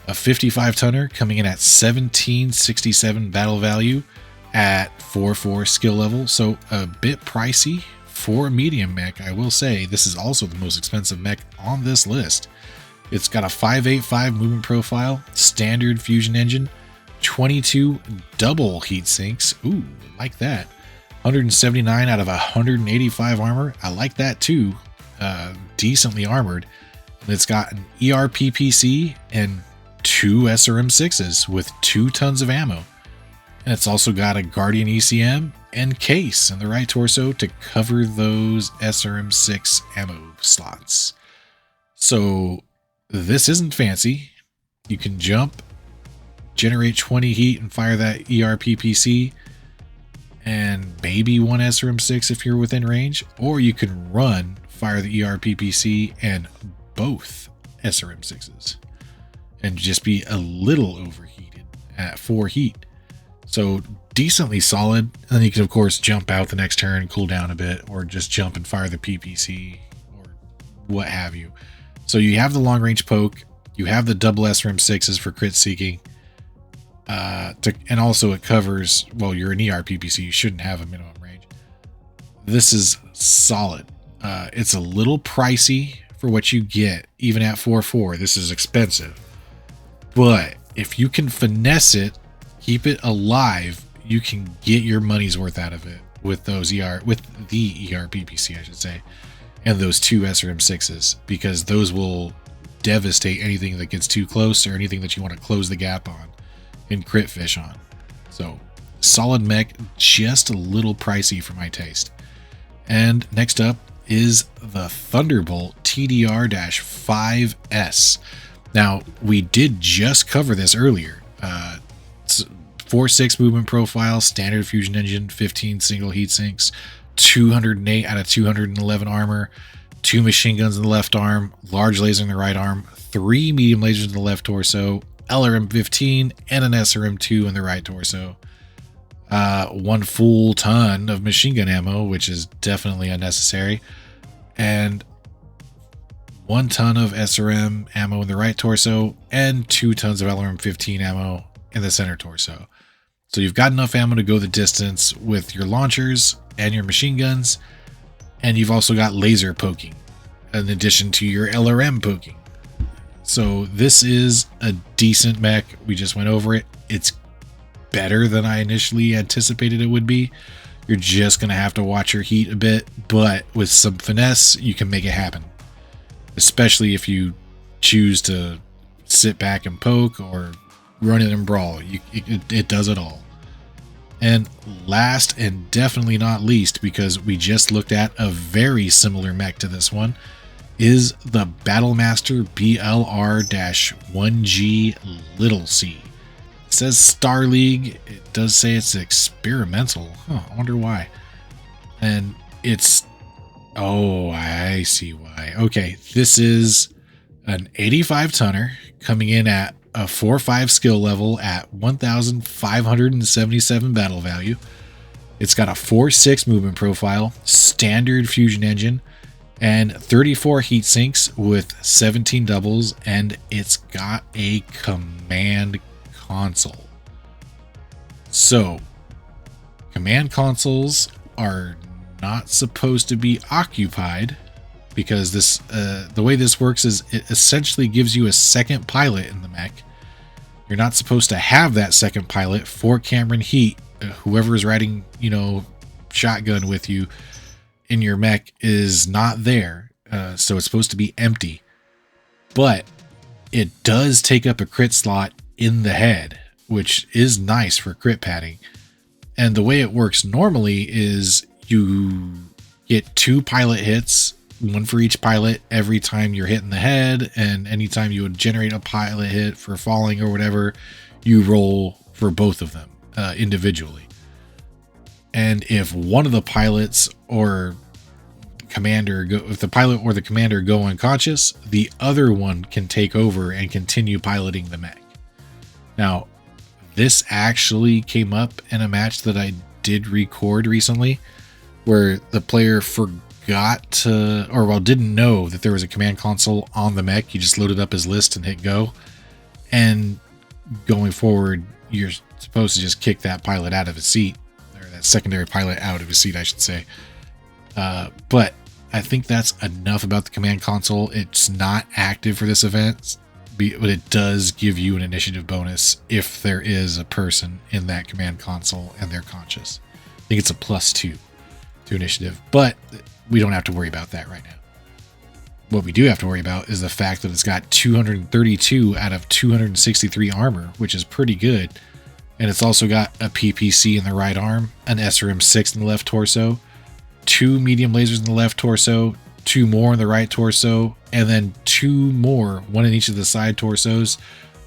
a 55 tonner coming in at 1767 battle value at 4/4 skill level. So a bit pricey for a medium mech. I will say this is also the most expensive mech on this list. It's got a 585 movement profile, standard fusion engine, 22 double heat sinks. Ooh, like that. 179 out of 185 armor. I like that too. Decently armored. And it's got an ERPPC and 2 SRM6s with 2 tons of ammo. And it's also got a Guardian ECM and case in the right torso to cover those SRM6 ammo slots. So this isn't fancy. You can jump, generate 20 heat and fire that ERPPC and maybe 1 SRM6 if you're within range, or you can run, fire the ERPPC and both SRM6s and just be a little overheated at 4 heat. So decently solid. And then you can of course jump out the next turn, cool down a bit, or just jump and fire the PPC or what have you. So you have the long range poke, you have the double SRM6s for crit seeking, and also it covers, well, you're an ERPPC, you shouldn't have a minimum range. This is solid. It's a little pricey for what you get, even at 4/4. This is expensive, but if you can finesse it, keep it alive, you can get your money's worth out of it with those the ERPPC, I should say, and those 2 SRM6s, because those will devastate anything that gets too close or anything that you want to close the gap on and crit fish on. So solid mech, just a little pricey for my taste. And next up is the Thunderbolt TDR-5S. Now, we did just cover this earlier. 4/6 movement profile, standard fusion engine, 15 single heat sinks, 208 out of 211 armor, 2 machine guns in the left arm, large laser in the right arm, 3 medium lasers in the left torso, LRM-15 and an SRM-2 in the right torso. 1 full ton of machine gun ammo, which is definitely unnecessary, and 1 ton of SRM ammo in the right torso, and 2 tons of LRM-15 ammo in the center torso. So you've got enough ammo to go the distance with your launchers and your machine guns, and you've also got laser poking in addition to your LRM poking. So this is a decent mech. We just went over it. It's better than I initially anticipated it would be. You're just going to have to watch your heat a bit, but with some finesse, you can make it happen. Especially if you choose to sit back and poke or run it and brawl. It does it all. And last and definitely not least, because we just looked at a very similar mech to this one, is the Battlemaster BLR-1G Little C. It says Star League. It does say it's experimental. I wonder why. And it's... oh, I see why. Okay, this is an 85 tonner coming in at a 4/5 skill level at 1,577 battle value. It's got a 4/6 movement profile, standard fusion engine, and 34 heat sinks with 17 doubles, and it's got a command console. So, command consoles are not supposed to be occupied, because this the way this works is it essentially gives you a second pilot in the mech. You're not supposed to have that second pilot for Cameron Heat. Whoever is riding, shotgun with you in your mech is not there. So it's supposed to be empty. But it does take up a crit slot in the head, which is nice for crit padding. And the way it works normally is you get 2 pilot hits one for each pilot every time you're hitting the head, and anytime you would generate a pilot hit for falling or whatever, you roll for both of them individually. And if one of the pilots or if the pilot or the commander go unconscious, the other one can take over and continue piloting the mech. Now, this actually came up in a match that I did record recently, where the player forgot to, or well, didn't know that there was a command console on the mech. He just loaded up his list and hit go. And going forward, you're supposed to just kick that pilot out of his seat, or that secondary pilot out of his seat, I should say. But I think that's enough about the command console. It's not active for this event, but it does give you an initiative bonus if there is a person in that command console and they're conscious. I think it's a +2 to initiative, but we don't have to worry about that right now. What we do have to worry about is the fact that it's got 232 out of 263 armor, which is pretty good. And it's also got a PPC in the right arm, an SRM-6 in the left torso, 2 medium lasers in the left torso, 2 more in the right torso, and then 2 more, one in each of the side torsos,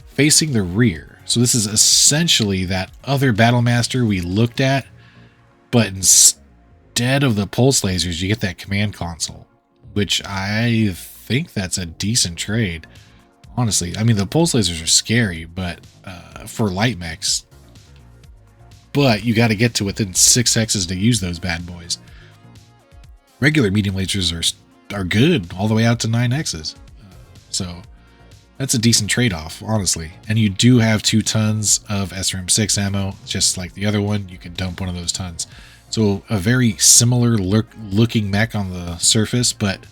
facing the rear. So this is essentially that other Battlemaster we looked at, but instead of the pulse lasers, you get that command console, which I think that's a decent trade. Honestly, I mean, the pulse lasers are scary, but for light mechs, but you got to get to within 6 hexes to use those bad boys. Regular medium lasers are good all the way out to 9 hexes. So that's a decent trade-off, honestly. And you do have 2 tons of SRM-6 ammo, just like the other one. You can dump one of those tons. So a very similar looking mech on the surface, but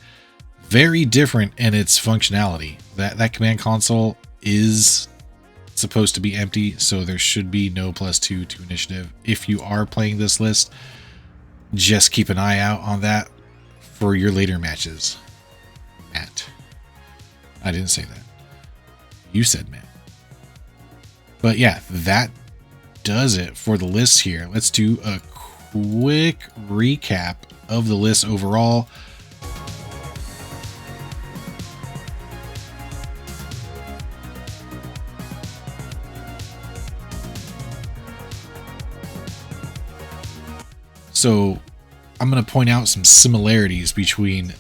very different in its functionality. That command console is supposed to be empty, so there should be no +2 to initiative. If you are playing this list, just keep an eye out on that for your later matches. Matt. I didn't say that. You said Matt. But yeah, that does it for the list here. Let's do a quick recap of the list overall. So I'm going to point out some similarities between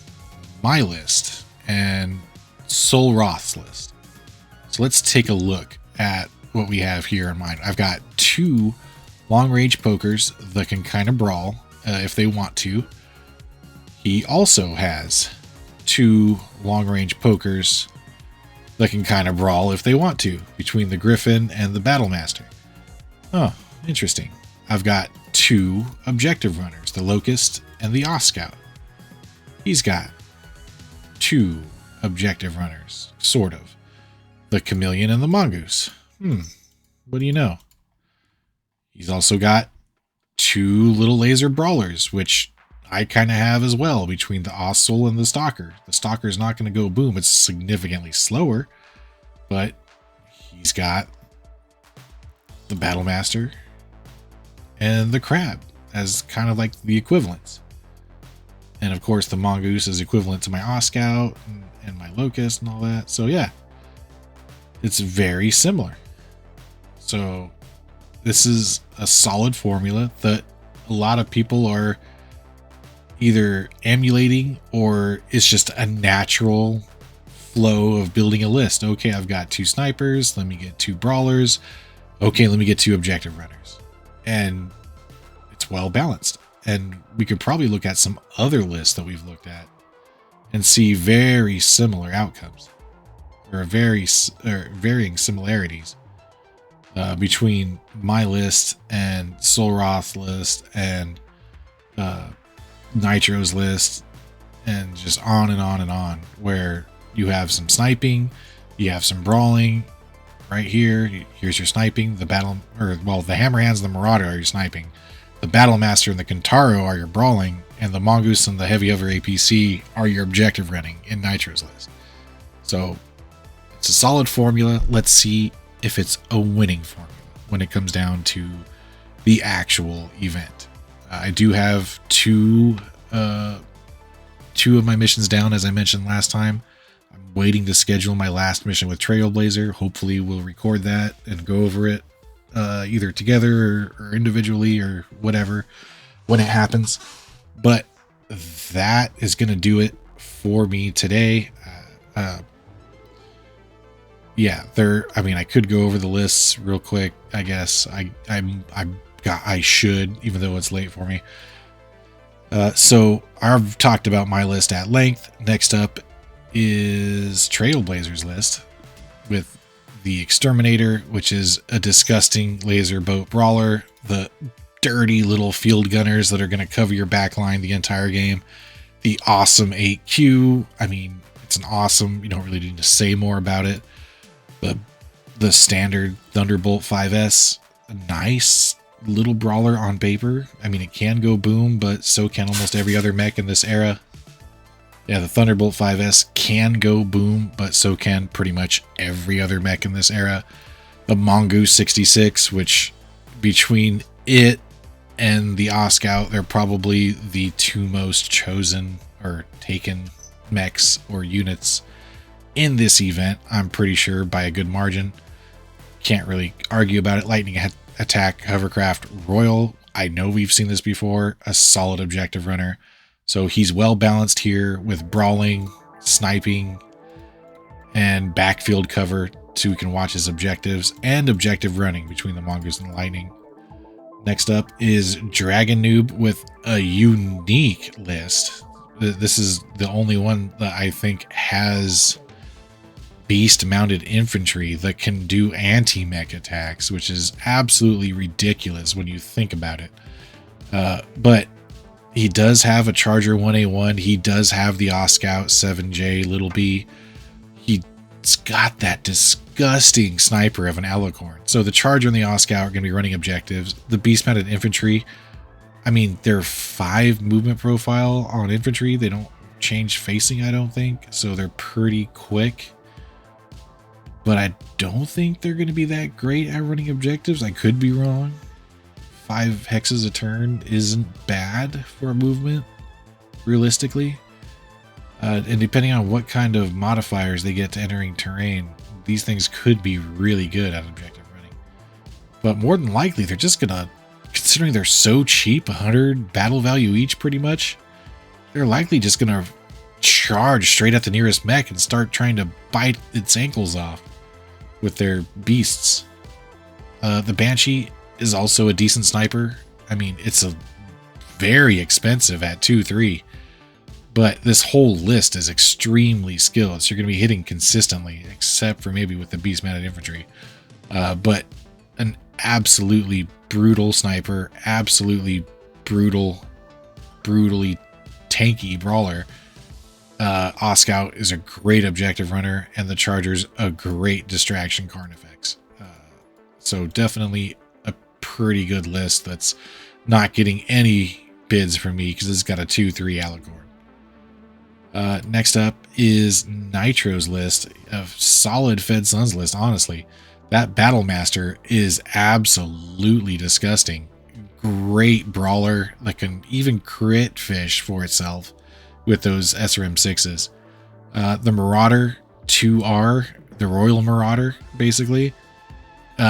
my list and Sol Roth's list. So let's take a look at what we have here in mind. I've got 2 long-range pokers that can kind of brawl if they want to. He also has 2 long-range pokers that can kind of brawl if they want to, between the Griffin and the Battlemaster. Oh, interesting. I've got 2 objective runners, the Locust and the Oscout. He's got 2 objective runners, sort of. The Chameleon and the Mongoose. What do you know? He's also got 2 little laser brawlers, which I kind of have as well, between the Ossol and the Stalker. The Stalker is not going to go boom. It's significantly slower, but he's got the Battlemaster and the Crab as kind of like the equivalents. And of course, the Mongoose is equivalent to my Oscout and my Locust and all that. So yeah, it's very similar. So this is a solid formula that a lot of people are either emulating, or it's just a natural flow of building a list. Okay, I've got 2 snipers. Let me get 2 brawlers. Okay, let me get 2 objective runners. And it's well balanced. And we could probably look at some other lists that we've looked at and see very similar outcomes, or varying similarities between my list and Sol Roth's list and Nitro's list, and just on and on and on, where you have some sniping, you have some brawling. Right here, here's your sniping. The Hammerhands and the Marauder are your sniping. The Battlemaster and the Kentaro are your brawling, and the Mongoose and the Heavy Hover APC are your objective running in Nitro's list. So it's a solid formula. Let's see if it's a winning formula when it comes down to the actual event. I do have 2 2 of my missions down, as I mentioned last time. I'm waiting to schedule my last mission with Trailblazer. Hopefully we'll record that and go over it either together or individually or whatever when it happens. But that is going to do it for me today. Yeah, I could go over the lists real quick. I guess I should, even though it's late for me. So I've talked about my list at length. Next up is Trailblazer's list with the Exterminator, which is a disgusting laser boat brawler. The dirty little field gunners that are going to cover your backline the entire game. The awesome 8Q. I mean, it's an awesome, you don't really need to say more about it. The standard Thunderbolt 5S, a nice little brawler on paper. I mean, it can go boom, but so can almost every other mech in this era. Yeah, the Thunderbolt 5S can go boom, but so can pretty much every other mech in this era. The Mongoose 66, which between it and the Oscout, they're probably the 2 most chosen or taken mechs or units in this event, I'm pretty sure, by a good margin. Can't really argue about it. Lightning Attack Hovercraft Royal, I know we've seen this before, a solid objective runner. So he's well balanced here with brawling, sniping, and backfield cover so we can watch his objectives, and objective running between the Mongoose and the Lightning. Next up is Dragon Noob with a unique list. This is the only one that I think has beast mounted infantry that can do anti-mech attacks, which is absolutely ridiculous when you think about it. But he does have a Charger 1A1. He does have the Oscout 7J little b. He's got that disgusting sniper of an Alicorn. So the Charger and the Oscout are going to be running objectives. The beast mounted infantry, I mean, they're 5 movement profile on infantry. They don't change facing, I don't think. So they're pretty quick. But I don't think they're going to be that great at running objectives. I could be wrong. 5 hexes a turn isn't bad for a movement, realistically. And depending on what kind of modifiers they get to entering terrain, these things could be really good at objective running. But more than likely, they're just going to, considering they're so cheap, 100 battle value each pretty much, they're likely just going to charge straight at the nearest mech and start trying to bite its ankles off with their beasts. The Banshee is also a decent sniper. I mean, it's a very expensive at 2-3, but this whole list is extremely skilled, so you're going to be hitting consistently, except for maybe with the beast mounted infantry. But an absolutely brutal sniper, absolutely brutally tanky brawler. Oscout is a great objective runner, and the Charger's a great distraction Carnifex. So definitely a pretty good list that's not getting any bids from me because it's got a 2-3 Alicorn. Next up is Nitro's list, a solid Fed Sons list, honestly. That Battlemaster is absolutely disgusting. Great brawler that can even crit fish for itself with those SRM6s. The Marauder 2R, the Royal Marauder, basically,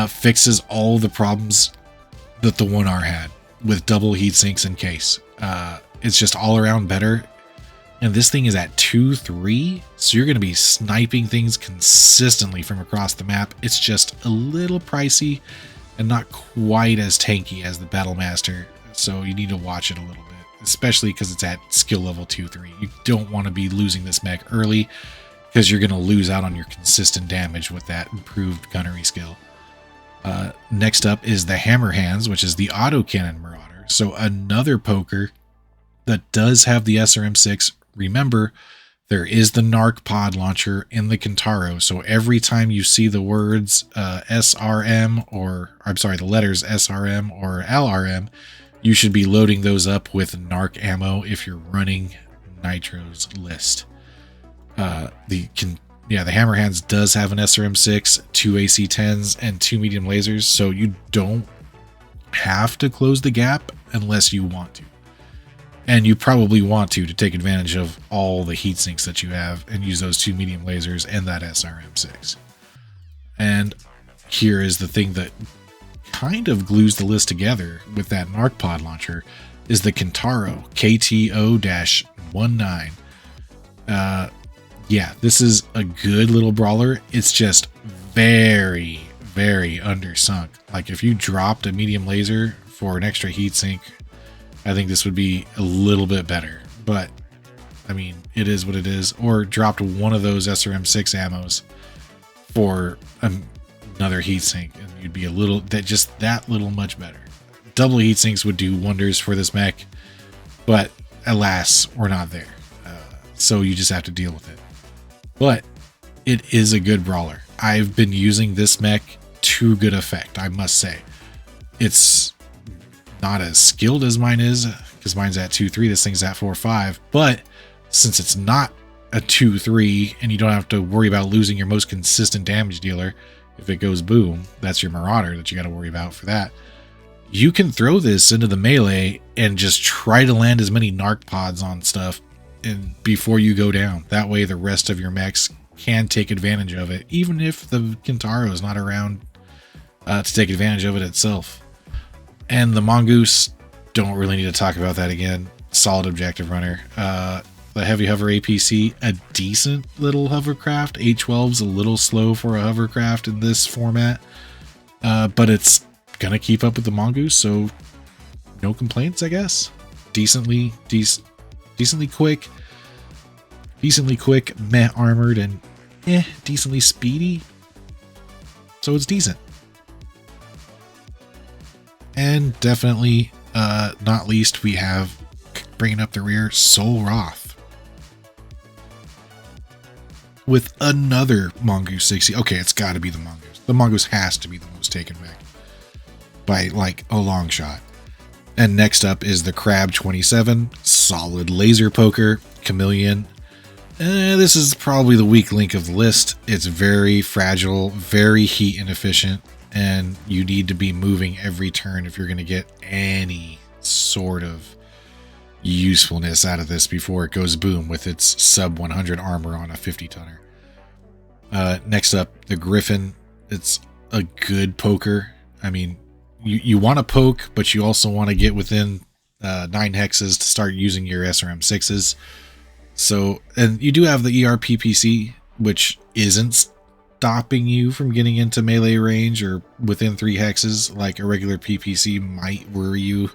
fixes all the problems that the 1R had with double heat sinks and case. It's just all around better. And this thing is at 2-3, so you're going to be sniping things consistently from across the map. It's just a little pricey and not quite as tanky as the Battlemaster, so you need to watch it a little bit. Especially because it's at skill level 2-3. You don't want to be losing this mech early because you're going to lose out on your consistent damage with that improved gunnery skill. Next up is the Hammer Hands, which is the autocannon Marauder. So another poker that does have the SRM6. Remember, there is the Narc pod launcher in the Kintaro. So every time you see the words SRM, or I'm sorry, the letters SRM or LRM, you should be loading those up with Narc ammo if you're running Nitro's list. The Hammerhands does have an SRM6, 2 AC-10s, and 2 medium lasers, so you don't have to close the gap unless you want to. And you probably want to take advantage of all the heat sinks that you have and use those 2 medium lasers and that SRM6. And here is the thing that kind of glues the list together with that Narc pod launcher is the Kintaro KTO-19. Yeah, this is a good little brawler. It's just very, very undersunk. Like if you dropped a medium laser for an extra heatsink, I think this would be a little bit better. But I mean, it is what it is. Or dropped one of those SRM6 ammos for another heatsink, and you'd be a little that little much better. Double heatsinks would do wonders for this mech, but alas, we're not there. So you just have to deal with it. But it is a good brawler. I've been using this mech to good effect, I must say. It's not as skilled as mine is, because mine's at 2-3, this thing's at 4-5. But since it's not a 2-3, and you don't have to worry about losing your most consistent damage dealer, if it goes boom, that's your Marauder that you got to worry about for that. You can throw this into the melee and just try to land as many Narc pods on stuff and before you go down. That way the rest of your mechs can take advantage of it, even if the Kintaro is not around to take advantage of it itself. And the Mongoose, don't really need to talk about that again. Solid objective runner. The Heavy Hover APC, a decent little hovercraft. H12's a little slow for a hovercraft in this format, but it's gonna keep up with the Mongoose, so no complaints, I guess. Decently quick, meh armored, and decently speedy. So it's decent. And definitely, not least, we have bringing up the rear Soul Roth with another Mongoose 60. Okay, it's got to be the Mongoose. The Mongoose has to be the most taken mech by like a long shot. And next up is the Crab 27, solid laser poker, Chameleon. This is probably the weak link of the list. It's very fragile, very heat inefficient, and you need to be moving every turn if you're going to get any sort of usefulness out of this before it goes boom with its sub 100 armor on a 50 tonner. Next up, the Griffin. It's a good poker. I mean, you want to poke, but you also want to get within 9 hexes to start using your SRM6s. So, and you do have the ERPPC, which isn't stopping you from getting into melee range or within 3 hexes like a regular PPC might worry you.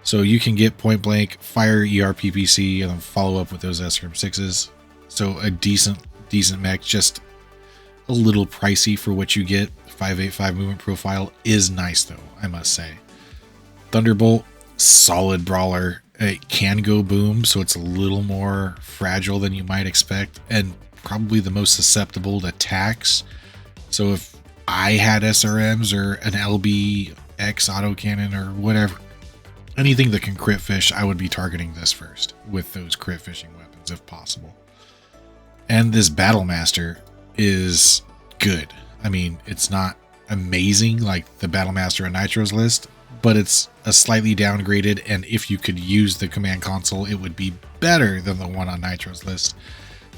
So you can get point blank, fire ERPPC, and then follow up with those SRM6s. So a decent mech, just a little pricey for what you get. 585 movement profile is nice though, I must say. Thunderbolt, solid brawler. It can go boom, so it's a little more fragile than you might expect, and probably the most susceptible to attacks. So if I had SRMs or an LBX autocannon or whatever, anything that can crit fish, I would be targeting this first with those crit fishing weapons if possible. And this Battlemaster is good. I mean, it's not amazing like the Battlemaster on Nitro's list, but it's a slightly downgraded, and if you could use the command console, it would be better than the one on Nitro's list.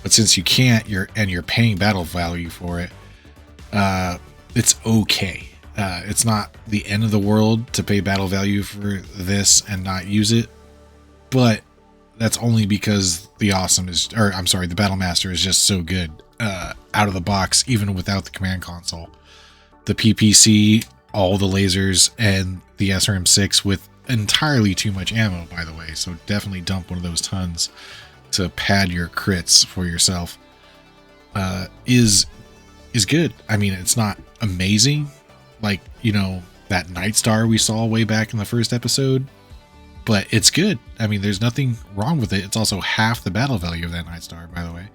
But since you can't, you're paying battle value for it, it's okay. It's not the end of the world to pay battle value for this and not use it, but that's only because the Battlemaster is just so good out of the box, even without the command console. The PPC, all the lasers, and the SRM6 with entirely too much ammo, by the way, so definitely dump one of those tons to pad your crits for yourself, is good. I mean, it's not amazing like, you know, that Night Star we saw way back in the first episode, but it's good. I mean, there's nothing wrong with it. It's also half the battle value of that Night Star, by the way.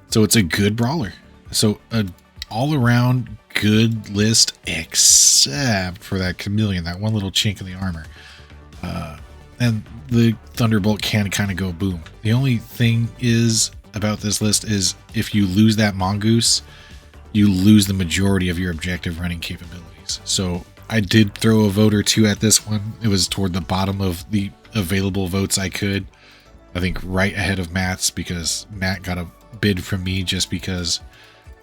So it's a good brawler. So a all-around good list, except for that Chameleon, that one little chink in the armor. And the Thunderbolt can kind of go boom. The only thing is about this list is if you lose that Mongoose, you lose the majority of your objective running capabilities. So I did throw a vote or two at this one. It was toward the bottom of the available votes I could. I think right ahead of Matt's, because Matt got a bid from me just because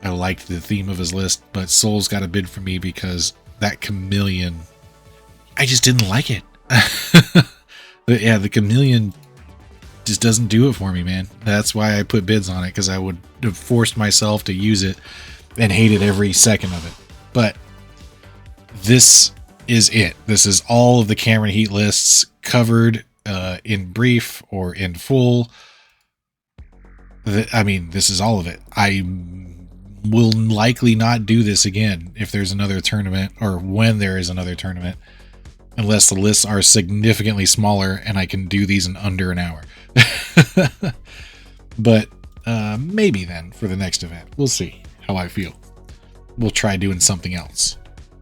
I liked the theme of his list, but Soul's got a bid from me because that chameleon, I just didn't like it. But yeah, the chameleon just doesn't do it for me, man. That's why I put bids on it, because I would have forced myself to use it and hated every second of it. But this is it. This is all of the Cameron Heat lists covered in brief or in full. I mean, this is all of it. I will likely not do this again if there's another tournament, or when there is another tournament, unless the lists are significantly smaller and I can do these in under an hour. But maybe then for the next event. We'll see how I feel. We'll try doing something else.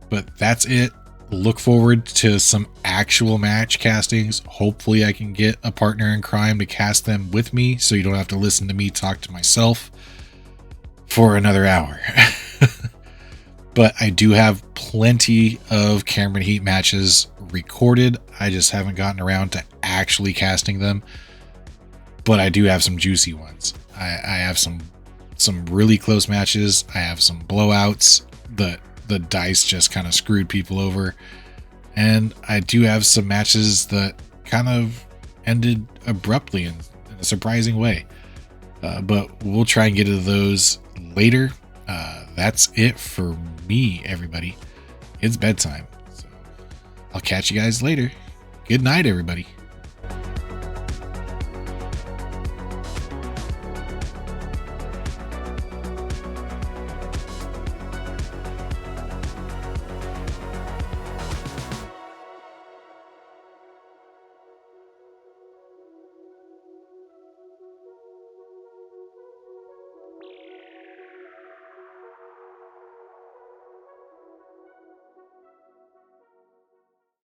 But that's it. Look forward to some actual match castings. Hopefully I can get a partner in crime to cast them with me, so you don't have to listen to me talk to myself for another hour. But I do have plenty of Cameron Heat matches recorded. I just haven't gotten around to actually casting them. But I do have some juicy ones. I have some really close matches. I have some blowouts. The dice just kind of screwed people over. And I do have some matches that kind of ended abruptly in a surprising way. But we'll try and get to those later. That's it for me, everybody. It's bedtime. So I'll catch you guys later. Good night, everybody.